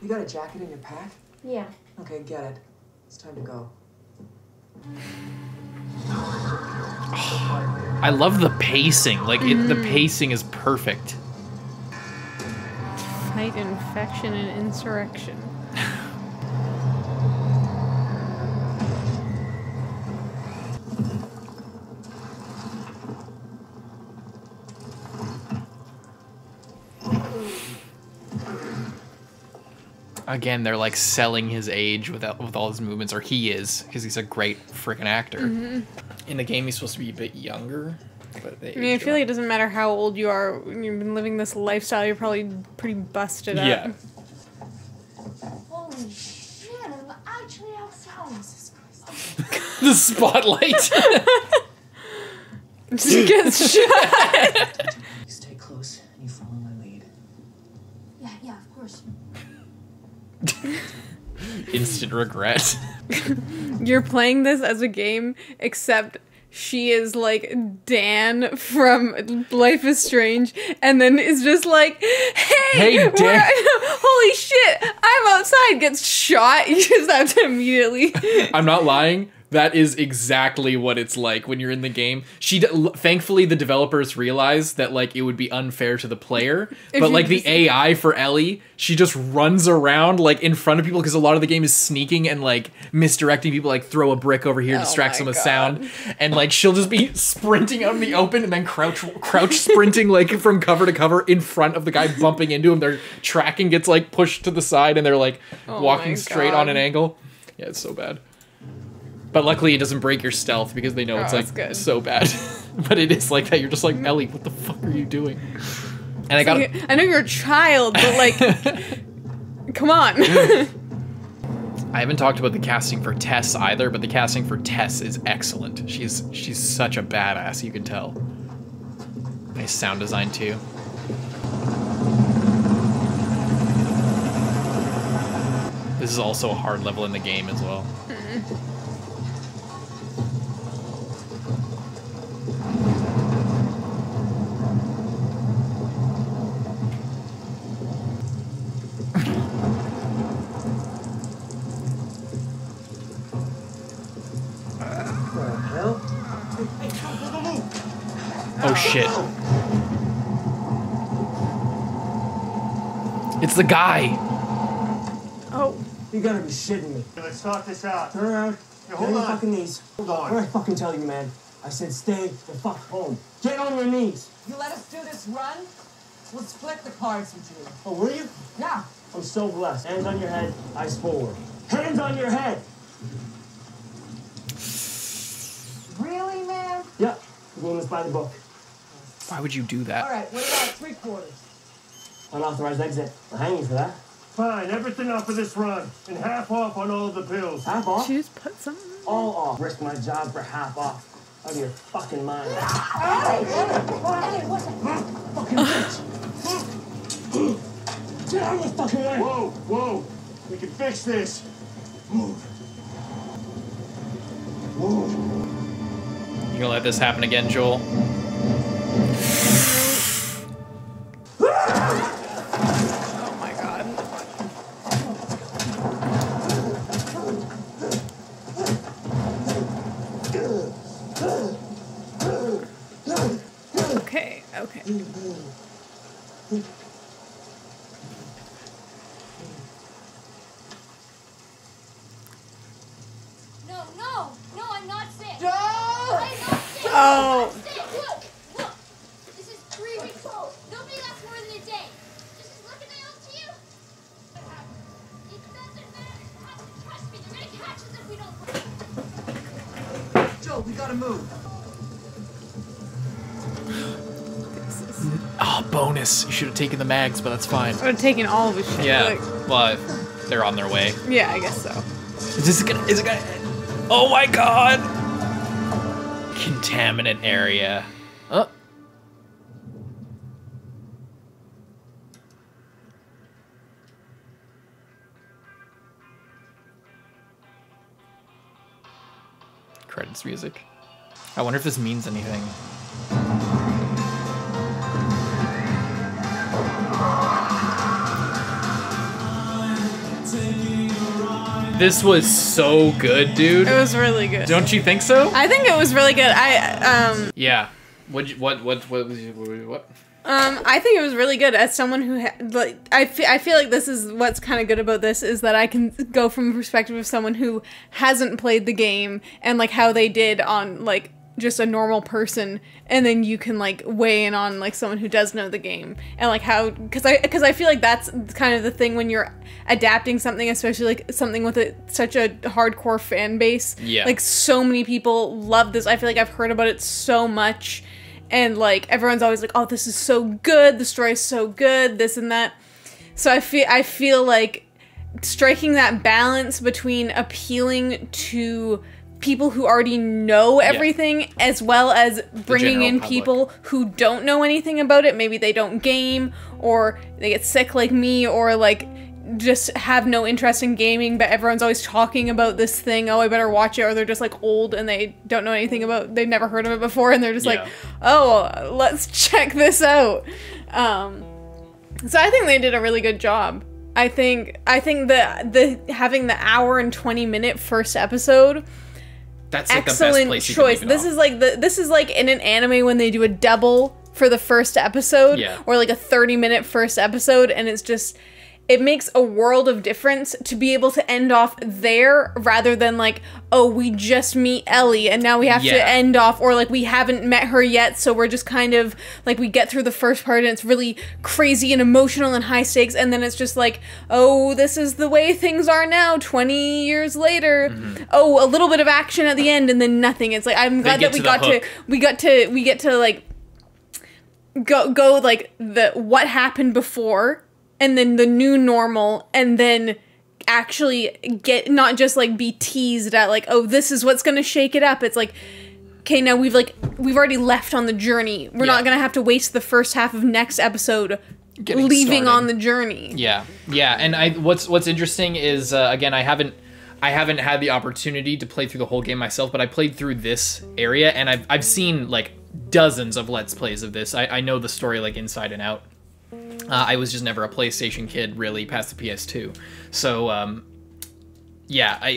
You got a jacket in your pack? Yeah. Okay, get it. It's time to go. I love the pacing. Like, the pacing is perfect. Fight infection and insurrection. Again, they're like selling his age with all his movements, or he is, because he's a great freaking actor. In the game, he's supposed to be a bit younger. But I mean, I feel like it doesn't matter how old you are. When you've been living this lifestyle, you're probably pretty busted up. Yeah. Holy shit, I'm actually outside. The spotlight. Just gets shot. You stay close and you follow my lead. Yeah, of course. Instant regret. You're playing this as a game, except she is like Dan from Life is Strange, and then is just like, hey Dan. Holy shit, I'm outside, gets shot. You just have to immediately. I'm not lying. That is exactly what it's like when you're in the game. Thankfully, the developers realized that like it would be unfair to the player, but like the AI for Ellie, she just runs around like in front of people because a lot of the game is sneaking and like misdirecting people. Like throw a brick over here, distracts them with sound, and like she'll just be sprinting out in the open and then crouch sprinting like from cover to cover in front of the guy bumping into him. Their tracking gets like pushed to the side and they're like walking straight on an angle. Yeah, it's so bad. But luckily it doesn't break your stealth because they know it's like so bad. But it is like that. You're just like, Ellie, what the fuck are you doing? And I know you're a child, but like, come on. I haven't talked about the casting for Tess either, but the casting for Tess is excellent. She's such a badass, you can tell. Nice sound design too. This is also a hard level in the game as well. Oh shit. It's the guy. Oh. You gotta be shitting me. Let's talk this out. Turn around. Hold on. Fucking knees. Hold on. What did I fucking tell you, man? I said stay the fuck home. Get on your knees. You let us do this run? We'll split the cards with you. Oh, will you? Yeah. I'm so blessed. Hands on your head, eyes forward. Hands on your head! Really, man? Yep. We're doing this by the book. Why would you do that? All right, what about 3/4? Unauthorized exit. I'll hang you for that. Fine, everything off for this run. And half off on all of the pills. Half off? Just put some. All off. Risk my job for half off. Out of your fucking mind. Fucking bitch! Get out of the fucking way! Whoa! We can fix this. Move. You gonna let this happen again, Joel? Oh my god. Okay. No, I'm not sick. No! I'm not sick. Oh. I'm sick. Look. This is 3 weeks old. Nobody lasts more than a day. Just as luck as I owe to you. It doesn't matter. You have to trust me. They're gonna catch us if we don't. Joe, we gotta move. Oh, bonus. You should have taken the mags, but that's fine. I would have taken all of his shit. Yeah. Like, Well, they're on their way. yeah, I guess so. Is it gonna... Oh my god! Contaminant area. Oh. credits music. I wonder if this means anything. This was so good, dude. It was really good. Don't you think so? I think it was really good. Yeah. What? I think it was really good. As someone who I feel like this is what's kind of good about this, is that I can go from the perspective of someone who hasn't played the game and like how they did on like just a normal person, and then you can like weigh in on like someone who does know the game and like how, because I feel like that's kind of the thing when you're adapting something, especially like something with such a hardcore fan base. Yeah. Like so many people love this. I feel like I've heard about it so much. And, like, everyone's always like, oh, this is so good, the story's so good, this and that. So I feel like striking that balance between appealing to people who already know everything, as well as bringing in people who don't know anything about it. Maybe they don't game, or they get sick like me, or, like, just have no interest in gaming, but everyone's always talking about this thing, oh, I better watch it, or they're just like old and they don't know anything about, they've never heard of it before, and they're just like, oh, let's check this out. So I think they did a really good job. I think the having the hour and 20-minute first episode, that's like excellent the best place choice. This is like in an anime when they do a double for the first episode, or like a 30-minute first episode, and it's just, it makes a world of difference to be able to end off there rather than like, oh, we just meet Ellie and now we have to end off, or like we haven't met her yet, so we're just kind of like, we get through the first part and it's really crazy and emotional and high stakes, and then it's just like, oh, this is the way things are now 20 years later. Oh, a little bit of action at the end and then nothing. It's like, I'm glad that we get to like go like the what happened before, and then the new normal, and then actually get, not just like be teased at like, oh, this is what's gonna shake it up. It's like, okay, now we've already left on the journey. We're not gonna have to waste the first half of next episode leaving on the journey. Yeah, and what's interesting is again, I haven't had the opportunity to play through the whole game myself, but I played through this area, and I've seen like dozens of Let's Plays of this. I know the story like inside and out. I was just never a PlayStation kid, really, past the PS2. So,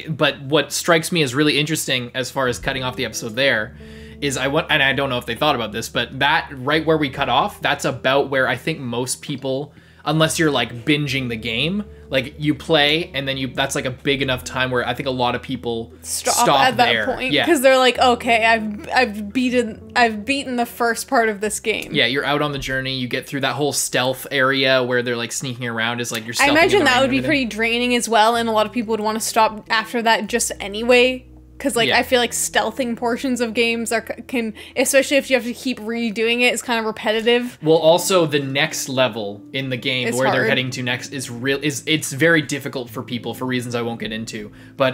but what strikes me as really interesting as far as cutting off the episode there is and I don't know if they thought about this, but that right where we cut off, that's about where I think most people, unless you're like binging the game, like you play and then that's like a big enough time where I think a lot of people stop at there. That point, because they're like, okay, I've beaten the first part of this game. Yeah, you're out on the journey. You get through that whole stealth area where they're like sneaking around. Is like you're. I imagine that would be pretty draining as well, and a lot of people would want to stop after that just anyway. Because, like, I feel like stealthing portions of games can, especially if you have to keep redoing it, is kind of repetitive. Well, also, the next level in the game it's where hard. they're heading to next it's very difficult for people for reasons I won't get into. But,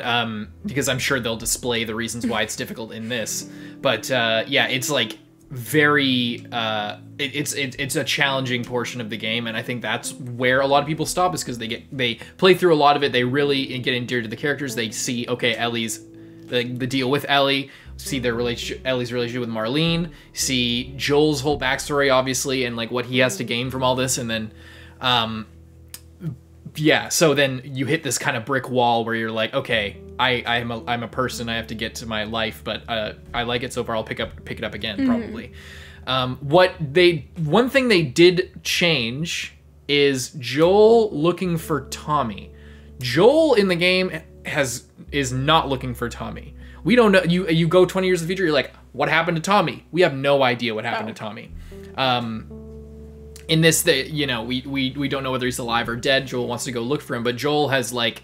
because I'm sure they'll display the reasons why it's difficult in this. But, yeah, it's, like, very, it's a challenging portion of the game, and I think that's where a lot of people stop, is because they play through a lot of it, they really get endeared to the characters, they see, okay, Ellie's the deal with Ellie, see their Ellie's relationship with Marlene, see Joel's whole backstory, obviously, and like what he has to gain from all this, and then, so then you hit this kind of brick wall where you're like, okay, I'm a person, I have to get to my life, but I like it so far, I'll pick it up again, probably. One thing they did change is Joel looking for Tommy. Joel in the game is not looking for Tommy. We don't know. You go 20 years in the future, you're like, what happened to Tommy? We have no idea what happened to Tommy. In this, we don't know whether he's alive or dead. Joel wants to go look for him, but Joel has like,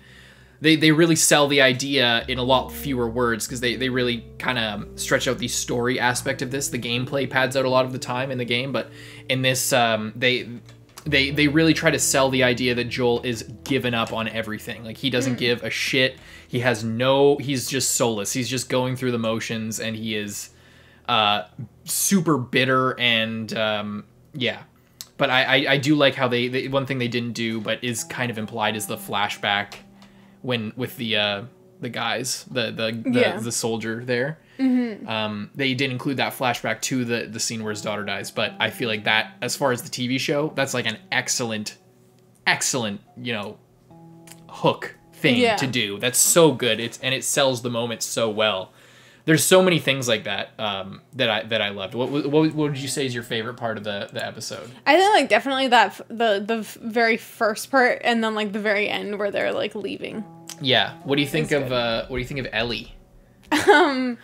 they really sell the idea in a lot fewer words, because they really kind of stretch out the story aspect of this. The gameplay pads out a lot of the time in the game, but in this, they really try to sell the idea that Joel is given up on everything. Like, he doesn't give a shit. He's just soulless. He's just going through the motions, and he is super bitter, and But I do like how they one thing they didn't do, but is kind of implied, is the flashback with the guys, the soldier there. They didn't include that flashback to the scene where his daughter dies, but I feel like that, as far as the TV show, that's like an excellent, you know, hook thing to do. That's so good. And it sells the moment so well. There's so many things like that that I loved. What would you say is your favorite part of the episode? I think like definitely that the very first part, and then like the very end where they're like leaving. Yeah. What do you think of Ellie? I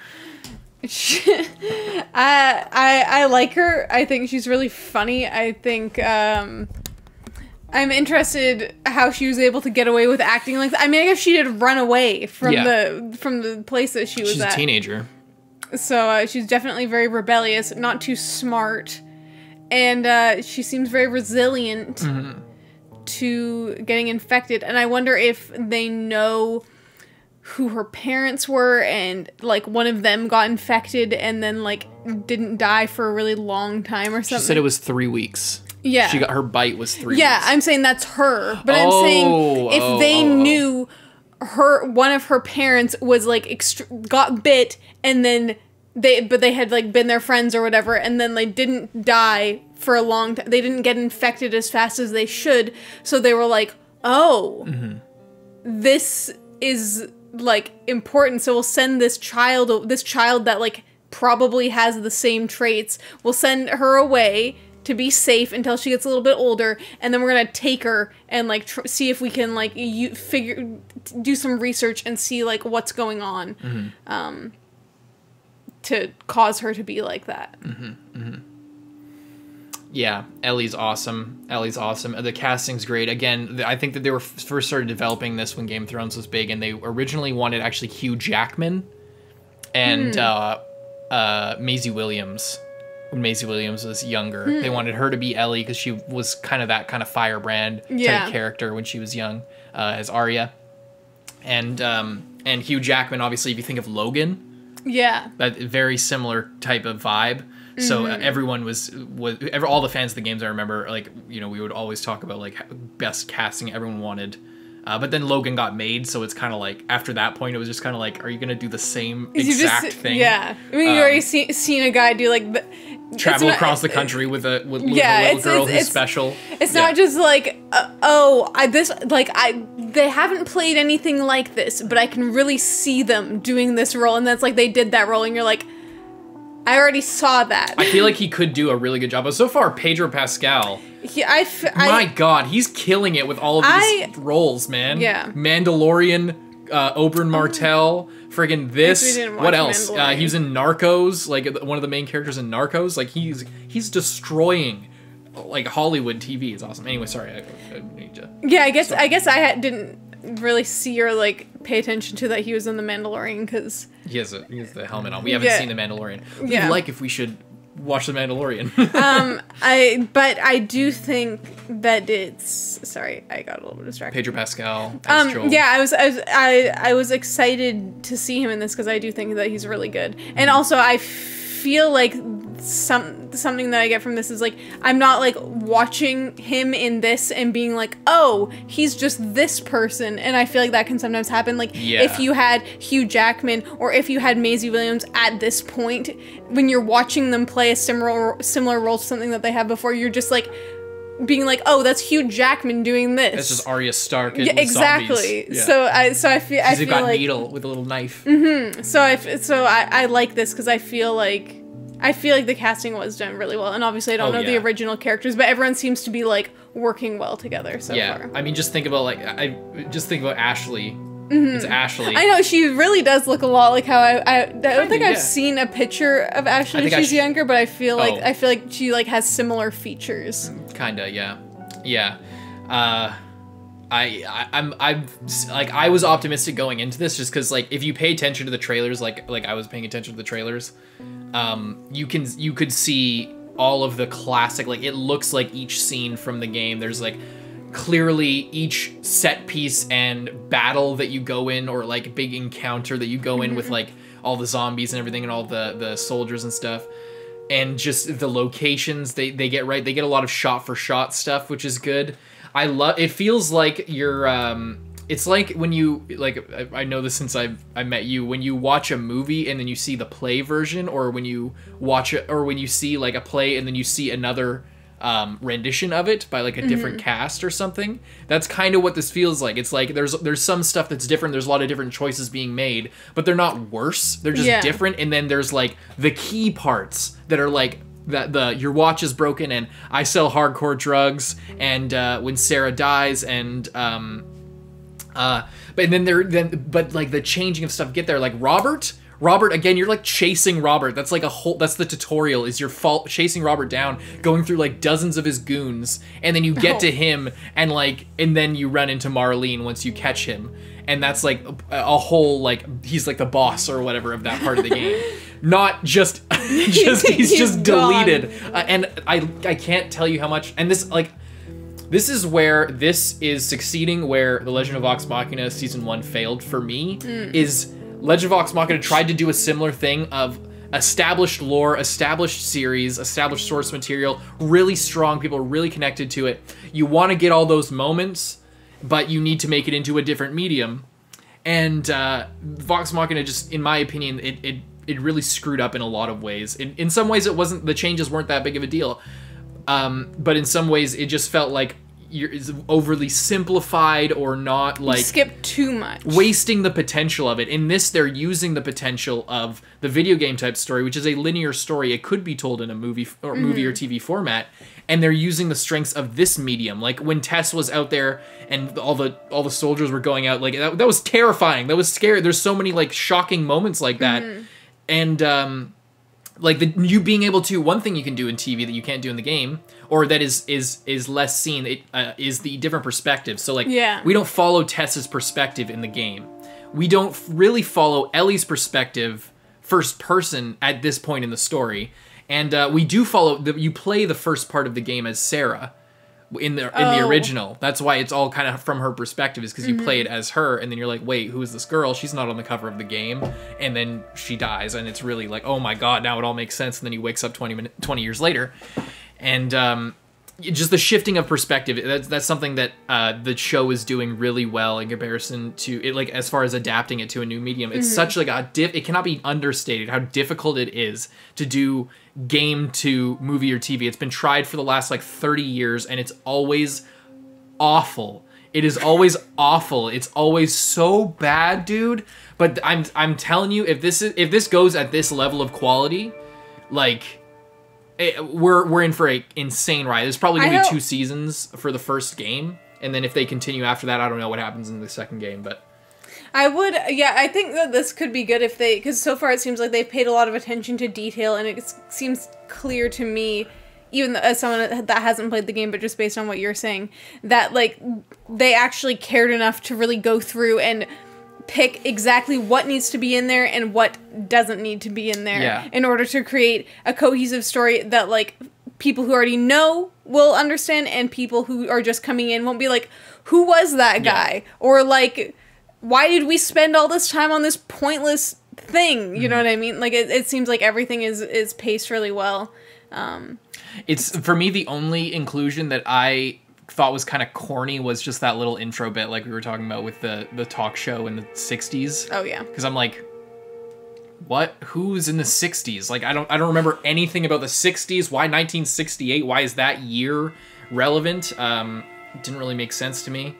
like her. I think she's really funny. I think I'm interested how she was able to get away with acting like that. I mean, I guess she did run away from the place that she was She's at. a teenager. So she's definitely very rebellious, not too smart, and she seems very resilient to getting infected. And I wonder if they know who her parents were, and like one of them got infected and then like didn't die for a really long time or something. She said it was 3 weeks. Yeah. She got her bite was 3 weeks. Yeah, I'm saying that's her. But I'm saying if they knew one of her parents was like got bit, and then they had like been their friends or whatever, and then they didn't die for a long time. They didn't get infected as fast as they should. So they were like, this is like important. So we'll send this child that like probably has the same traits. We'll send her away to be safe until she gets a little bit older, and then we're gonna take her and like see if we can like do some research and see like what's going on to cause her to be like that. Yeah, Ellie's awesome. The casting's great. Again, I think that they were first started developing this when Game of Thrones was big, and they originally wanted actually Hugh Jackman and Maisie Williams. When Maisie Williams was younger, they wanted her to be Ellie because she was kind of that kind of firebrand type character when she was young, as Arya. And Hugh Jackman, obviously, if you think of Logan, that very similar type of vibe. So everyone all the fans of the games, I remember, like, you know, we would always talk about like best casting everyone wanted. But then Logan got made, so it's kind of like, after that point, it was just kind of like, are you going to do the same exact thing? Yeah. I mean, you already seen a guy do like... travel across the country with a little girl who's special. It's not just like, they haven't played anything like this, but I can really see them doing this role, and that's like, they did that role, and you're like, I already saw that. I feel like he could do a really good job. But so far, Pedro Pascal... my God, he's killing it with all of these roles, man. Yeah. Mandalorian, Oberyn Martell, friggin' this. What else? He was in Narcos, like one of the main characters in Narcos. Like he's destroying like Hollywood TV. It's awesome. Anyway, sorry, I need to. Yeah, I guess I didn't really see or like pay attention to that he was in the Mandalorian because he has the helmet on. We haven't seen the Mandalorian. We'd like if we should watch the Mandalorian. But I do think that it's... Sorry, I got a little bit distracted. Pedro Pascal as Joel. Yeah, I was excited to see him in this because I do think that he's really good. And also, I feel like something that I get from this is like, I'm not like watching him in this and being like, oh, he's just this person. And I feel like that can sometimes happen. Like if you had Hugh Jackman or if you had Maisie Williams at this point, when you're watching them play a similar role to something that they have before, you're just like being like, oh, that's Hugh Jackman doing this. That's just Arya Stark and exactly. Yeah. So I feel got like needle with a little knife. So I like this because I feel like the casting was done really well, and obviously I don't know the original characters, but everyone seems to be like working well together so far. I mean, just think about Ashley. It's Ashley. I know, she really does look a lot like how I don't think I've seen a picture of Ashley when she's younger, but I feel like she like has similar features. Kinda, yeah. I was optimistic going into this just because like if you pay attention to the trailers, like I was paying attention to the trailers, you could see all of the classic, like it looks like each scene from the game. There's like clearly each set piece and battle that you go in, or like big encounter that you go in with like all the zombies and everything and all the soldiers and stuff. And just the locations they get right. They get a lot of shot for shot stuff, which is good. I love it. Feels like you're it's like when you, like, I know this since I met you, when you watch a movie and then you see the play version, or when you watch it, or when you see like a play and then you see another rendition of it by like a different cast or something. That's kind of what this feels like. It's like there's some stuff that's different. There's a lot of different choices being made, but they're not worse. They're just different. And then there's like the key parts that are like that your watch is broken and I sell hardcore drugs and when Sarah dies and but like the changing of stuff get there, like Robert again, you're like chasing Robert. That's like that's the tutorial, is you're chasing Robert down, going through like dozens of his goons, and then you get to him and then you run into Marlene once you catch him. And that's like a whole, like, he's like the boss or whatever of that part of the game. Not just, he's just deleted. And I can't tell you how much, and this is where this is succeeding, where The Legend of Vox Machina Season 1 failed for me, is Legend of Vox Machina tried to do a similar thing of established lore, established series, established source material, really strong, people are really connected to it. You want to get all those moments, but you need to make it into a different medium. And Vox Machina just, in my opinion, it really screwed up in a lot of ways. In some ways, the changes weren't that big of a deal. But in some ways, it just felt like it's overly simplified, or not, like, skip too much, wasting the potential of it. In this, they're using the potential of the video game type story, which is a linear story. It could be told in a movie or TV format, and they're using the strengths of this medium. Like when Tess was out there and all the soldiers were going out, like that was terrifying. That was scary. There's so many like shocking moments like that, and like you being able to, one thing you can do in TV that you can't do in the game, or that is less seen, is the different perspective. So like, we don't follow Tess's perspective in the game. We don't really follow Ellie's perspective first person at this point in the story. And we do follow, you play the first part of the game as Sarah in the original. That's why it's all kind of from her perspective, is because you play it as her, and then you're like, wait, who is this girl? She's not on the cover of the game. And then she dies, and it's really like, oh my god, now it all makes sense. And then he wakes up 20 years later. And just the shifting of perspective, that's something that the show is doing really well in comparison to it, like as far as adapting it to a new medium. It's such like it cannot be understated how difficult it is to do game to movie or TV. It's been tried for the last like 30 years, and it's always awful. It is always awful. It's always so bad, dude. But I'm telling you, if this goes at this level of quality, like, we're in for a insane ride. There's probably gonna be 2 seasons for the first game, and then if they continue after that, I don't know what happens in the second game. But I think that this could be good if because so far it seems like they've paid a lot of attention to detail, and it seems clear to me, even as someone that hasn't played the game, but just based on what you're saying, that like they actually cared enough to really go through and pick exactly what needs to be in there and what doesn't need to be in there in order to create a cohesive story that like people who already know will understand, and people who are just coming in won't be like, who was that guy? Or like, why did we spend all this time on this pointless thing? You know what I mean? Like it seems like everything is paced really well. It's, for me, the only inclusion that I thought was kind of corny was just that little intro bit, like we were talking about with the talk show in the 60s. Oh yeah. Because I'm like, what? Who's in the 60s? Like I don't remember anything about the 60s. Why 1968? Why is that year relevant? It didn't really make sense to me.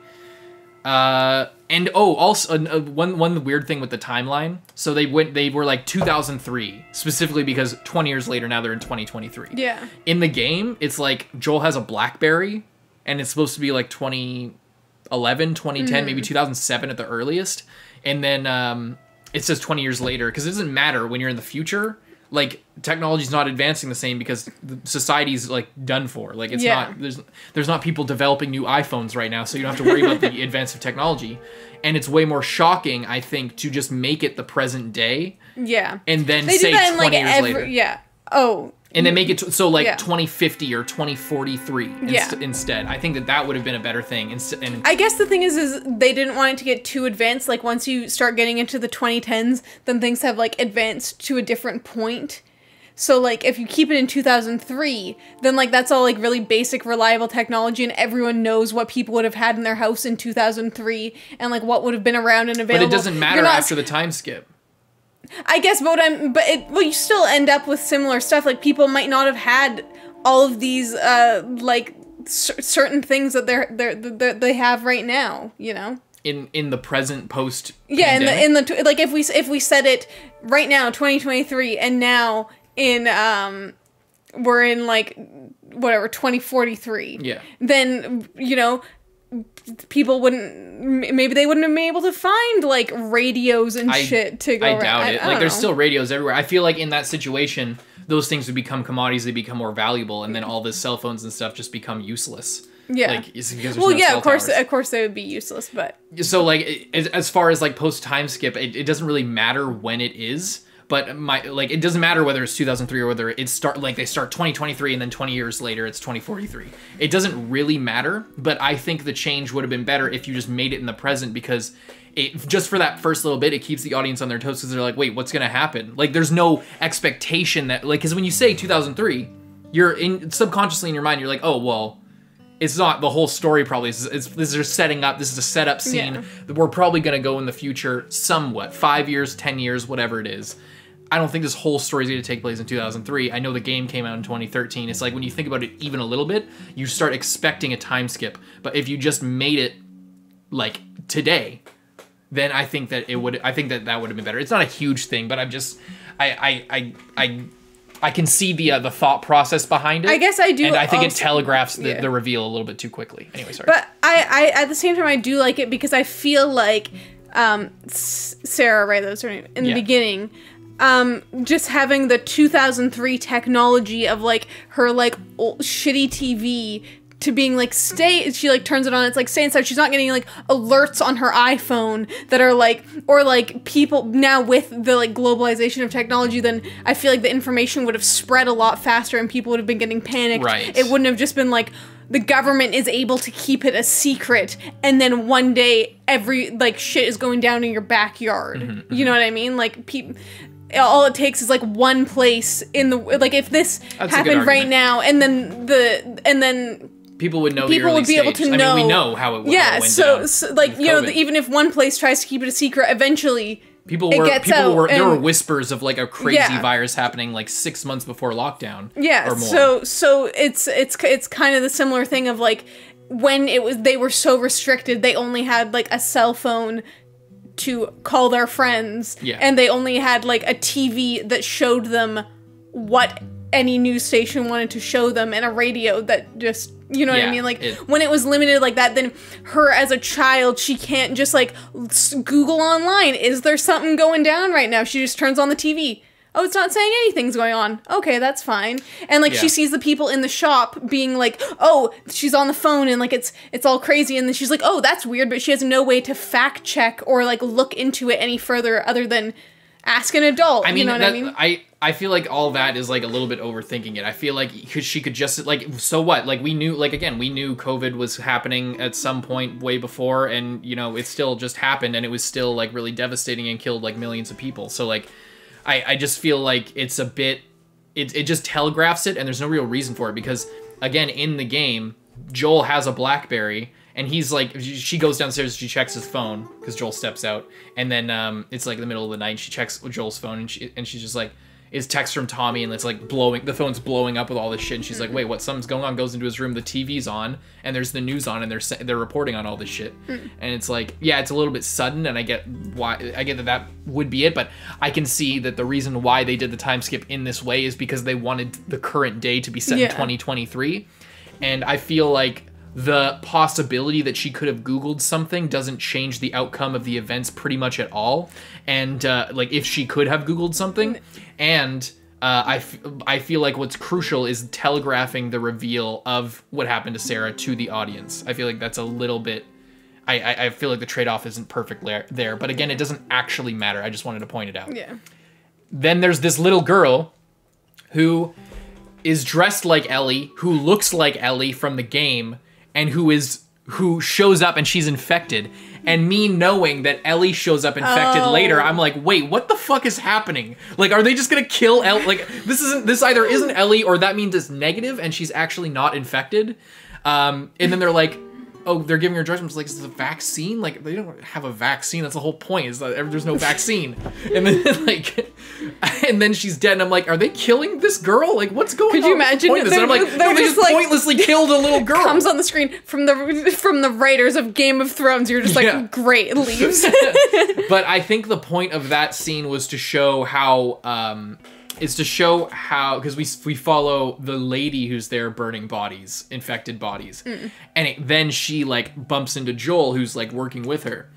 And also one weird thing with the timeline. So they were like 2003 specifically because 20 years later now they're in 2023. Yeah. In the game, it's like Joel has a BlackBerry, and it's supposed to be like 2011, 2010, maybe 2007 at the earliest. And then it says 20 years later, because it doesn't matter when you're in the future. Like, technology's not advancing the same because society's like done for. Like, it's not, there's not people developing new iPhones right now, so you don't have to worry about the advance of technology. And it's way more shocking, I think, to just make it the present day. Yeah. And then say 20 years later. Yeah. Oh. And then make it so like 2050 or 2043 instead. I think that would have been a better thing. And I guess the thing is they didn't want it to get too advanced. Like once you start getting into the 2010s, then things have like advanced to a different point. So, like, if you keep it in 2003, then, like, that's all, like, really basic, reliable technology, and everyone knows what people would have had in their house in 2003, and, like, what would have been around and available. But it doesn't matter after the time skip. I guess, but you still end up with similar stuff. Like, people might not have had all of these, like, certain things that they have right now, you know? In the present post. Yeah, like if we set it right now, 2023, and now we're in like whatever 2043. Yeah. Then you know, people maybe they wouldn't have been able to find like radios and shit to go around. I doubt it. Like there's know. still radios everywhere. I feel like in that situation, those things would become commodities. They become more valuable, and then all the cell phones and stuff just become useless. Yeah. Like, it's because there's well, no yeah, cell of course, towers. of course, they would be useless, but so like as far as like post time skip, it doesn't really matter when it is. But it doesn't matter whether it's 2003 or whether they start 2023 and then 20 years later it's 2043. It doesn't really matter. But I think the change would have been better if you just made it in the present, because it just for that first little bit it keeps the audience on their toes, because they're like, wait, what's gonna happen? Like there's no expectation that because when you say 2003, you're subconsciously in your mind you're like, oh well. It's not the whole story probably. This is just setting up. This is a setup scene that we're probably going to go in the future somewhat. 5 years, 10 years, whatever it is. I don't think this whole story is going to take place in 2003. I know the game came out in 2013. It's like when you think about it even a little bit, you start expecting a time skip. But if you just made it like today, then I think that that would have been better. It's not a huge thing, but I'm just I can see the thought process behind it. I guess I do. And I think also, it telegraphs the reveal a little bit too quickly. Anyway, sorry. But I at the same time I do like it because I feel like Sarah, right, that was her name, in the beginning, just having the 2003 technology of like her like old, shitty TV to being like she like turns it on, it's like stay inside. She's not getting like alerts on her iPhone that are like, or like people now with the like globalization of technology, then I feel like the information would have spread a lot faster and people would have been getting panicked. Right. It wouldn't have just been like the government is able to keep it a secret and then one day every like shit is going down in your backyard. Mm-hmm, You know what I mean? Like people, all it takes is like one place in the, like if this happened right now and then people would know. People would be able to know. I mean, we know how it went. Yeah, so like you know, even if one place tries to keep it a secret, eventually there were whispers of like a crazy virus happening like 6 months before lockdown. Yeah, or more. So it's kind of the similar thing of like when they were so restricted, they only had like a cell phone to call their friends, and they only had like a TV that showed them what any news station wanted to show them, and a radio that just, you know what I mean? Like, when it was limited like that, then her as a child, she can't just, like, Google online, is there something going down right now? She just turns on the TV. Oh, it's not saying anything's going on. Okay, that's fine. And, like, she sees the people in the shop being like, oh, she's on the phone, and, like, it's all crazy, and then she's like, oh, that's weird, but she has no way to fact check or, like, look into it any further other than ask an adult. I mean, you know what I mean? I feel like all that is like a little bit overthinking it. I feel like she could just like, so what? Like we knew, like again, we knew COVID was happening at some point way before, and you know, it still just happened, and it was still like really devastating and killed like millions of people. So like, I just feel like it's a bit, it just telegraphs it, and there's no real reason for it, because again, in the game, Joel has a BlackBerry. And he's like, she goes downstairs, she checks his phone, because Joel steps out. And then it's like the middle of the night, she checks Joel's phone, and she's just like, it's text from Tommy, and it's like the phone's blowing up with all this shit. And she's like, wait, what? Something's going on. Goes into his room, the TV's on, and there's the news on, and they're reporting on all this shit. And it's like, yeah, it's a little bit sudden, and I get that would be it, but I can see that the reason why they did the time skip in this way is because they wanted the current day to be set in 2023. And I feel like the possibility that she could have Googled something doesn't change the outcome of the events pretty much at all. And like if she could have Googled something, and I feel like what's crucial is telegraphing the reveal of what happened to Sarah to the audience. I feel like that's a little bit, I feel like the trade-off isn't perfect there, but again, it doesn't actually matter. I just wanted to point it out. Yeah. Then there's this little girl who is dressed like Ellie, who looks like Ellie from the game, and who shows up and she's infected. And me knowing that Ellie shows up infected later, I'm like, wait, what the fuck is happening? Like, are they just gonna kill Ellie? Like, this either isn't Ellie or that means it's negative and she's actually not infected. And then they're like, oh, they're giving her drugs. Like, is this a vaccine? Like, they don't have a vaccine. That's the whole point, is that there's no vaccine. And then, like, and then she's dead. And I'm like, are they killing this girl? Like, what's going on? Could you imagine? And I'm like, no, they just like, pointlessly killed a little girl. Comes on the screen from the writers of Game of Thrones. You're just like, great, leaves. But I think the point of that scene was to show how, because we follow the lady who's there burning bodies, infected bodies. And then she like bumps into Joel, who's like working with her.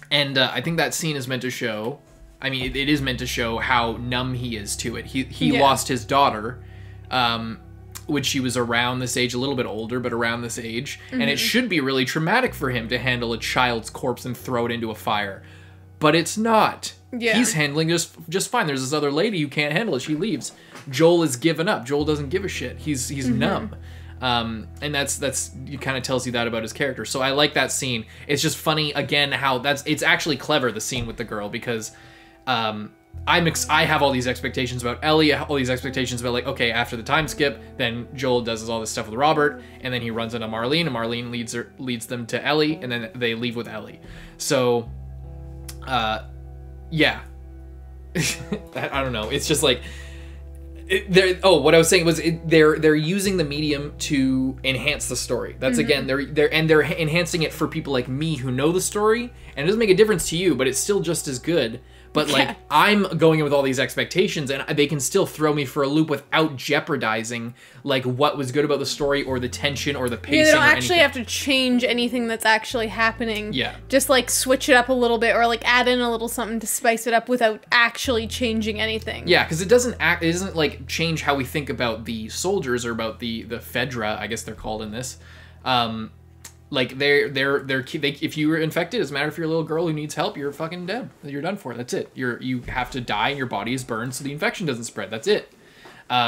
And I think that scene is meant to show, I mean, it is meant to show how numb he is to it. He lost his daughter, when she was around this age, a little bit older, but around this age. And it should be really traumatic for him to handle a child's corpse and throw it into a fire. But it's not. Yeah. He's handling just fine. There's this other lady who can't handle it. She leaves. Joel is given up. Joel doesn't give a shit. He's numb. And that's it kind of tells you that about his character. So I like that scene. It's just funny again how it's actually clever, the scene with the girl, because I have all these expectations about Ellie, all these expectations about like, okay, after the time skip, then Joel does all this stuff with Robert, and then he runs into Marlene, and Marlene leads them to Ellie, and then they leave with Ellie. So yeah. I don't know. It's just like what I was saying was they're using the medium to enhance the story. That's again they're enhancing it for people like me who know the story, and it doesn't make a difference to you, but it's still just as good. But like I'm going in with all these expectations, and they can still throw me for a loop without jeopardizing like what was good about the story or the tension or the pacing. Yeah, they don't actually have to change anything that's actually happening. Yeah, just like switch it up a little bit or like add in a little something to spice it up without actually changing anything. Yeah, because it doesn't like change how we think about the soldiers or about the Fedra, I guess they're called in this. Like if you were infected, it doesn't matter if you're a little girl who needs help, you're fucking dead. You're done for. That's it. You have to die and your body is burned so the infection doesn't spread. That's it.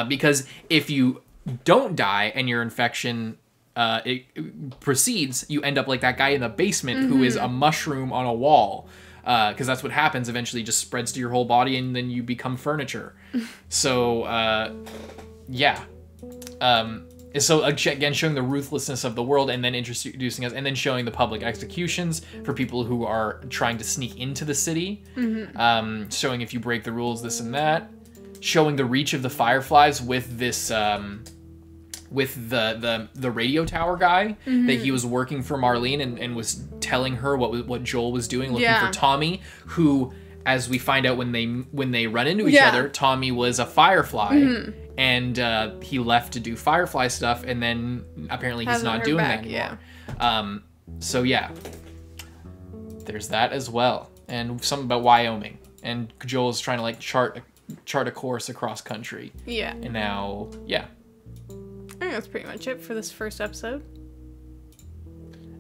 Because if you don't die and your infection it proceeds, you end up like that guy in the basement who is a mushroom on a wall. Because that's what happens. Eventually, it just spreads to your whole body and then you become furniture. So yeah. So again, showing the ruthlessness of the world, and then introducing us, and then showing the public executions for people who are trying to sneak into the city. Showing if you break the rules, this and that. Showing the reach of the Fireflies with this, with the radio tower guy that he was working for Marlene and was telling her what Joel was doing, looking for Tommy, who, as we find out when they run into each other, Tommy was a Firefly. And he left to do Firefly stuff, and then apparently he's not doing that anymore. So yeah, there's that as well, and something about Wyoming, and Joel's trying to like chart a course across country. Yeah. And now, yeah. I think that's pretty much it for this first episode.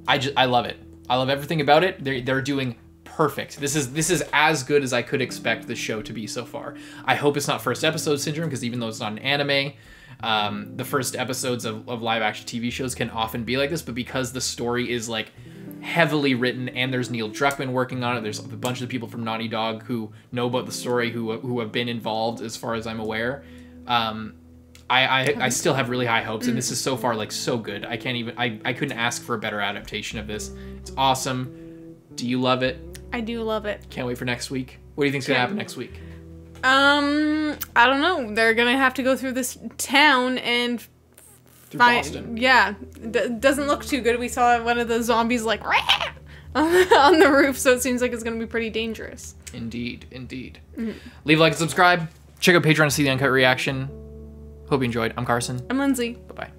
I love it. I love everything about it. They're doing perfect. This is as good as I could expect the show to be so far. I hope it's not first episode syndrome, because even though it's not an anime, the first episodes of live action TV shows can often be like this, but because the story is like heavily written and there's Neil Druckmann working on it, there's a bunch of the people from Naughty Dog who know about the story, who have been involved as far as I'm aware. I still have really high hopes, and this is so far like so good. I couldn't ask for a better adaptation of this. It's awesome. Do you love it? I do love it. Can't wait for next week. What do you think's gonna happen next week? I don't know. They're gonna have to go through this town and Boston. Yeah, doesn't look too good. We saw one of the zombies like on the roof, so it seems like it's gonna be pretty dangerous. Indeed. Leave a like and subscribe. Check out Patreon to see the uncut reaction. Hope you enjoyed. I'm Carson. I'm Lindsay. Bye bye.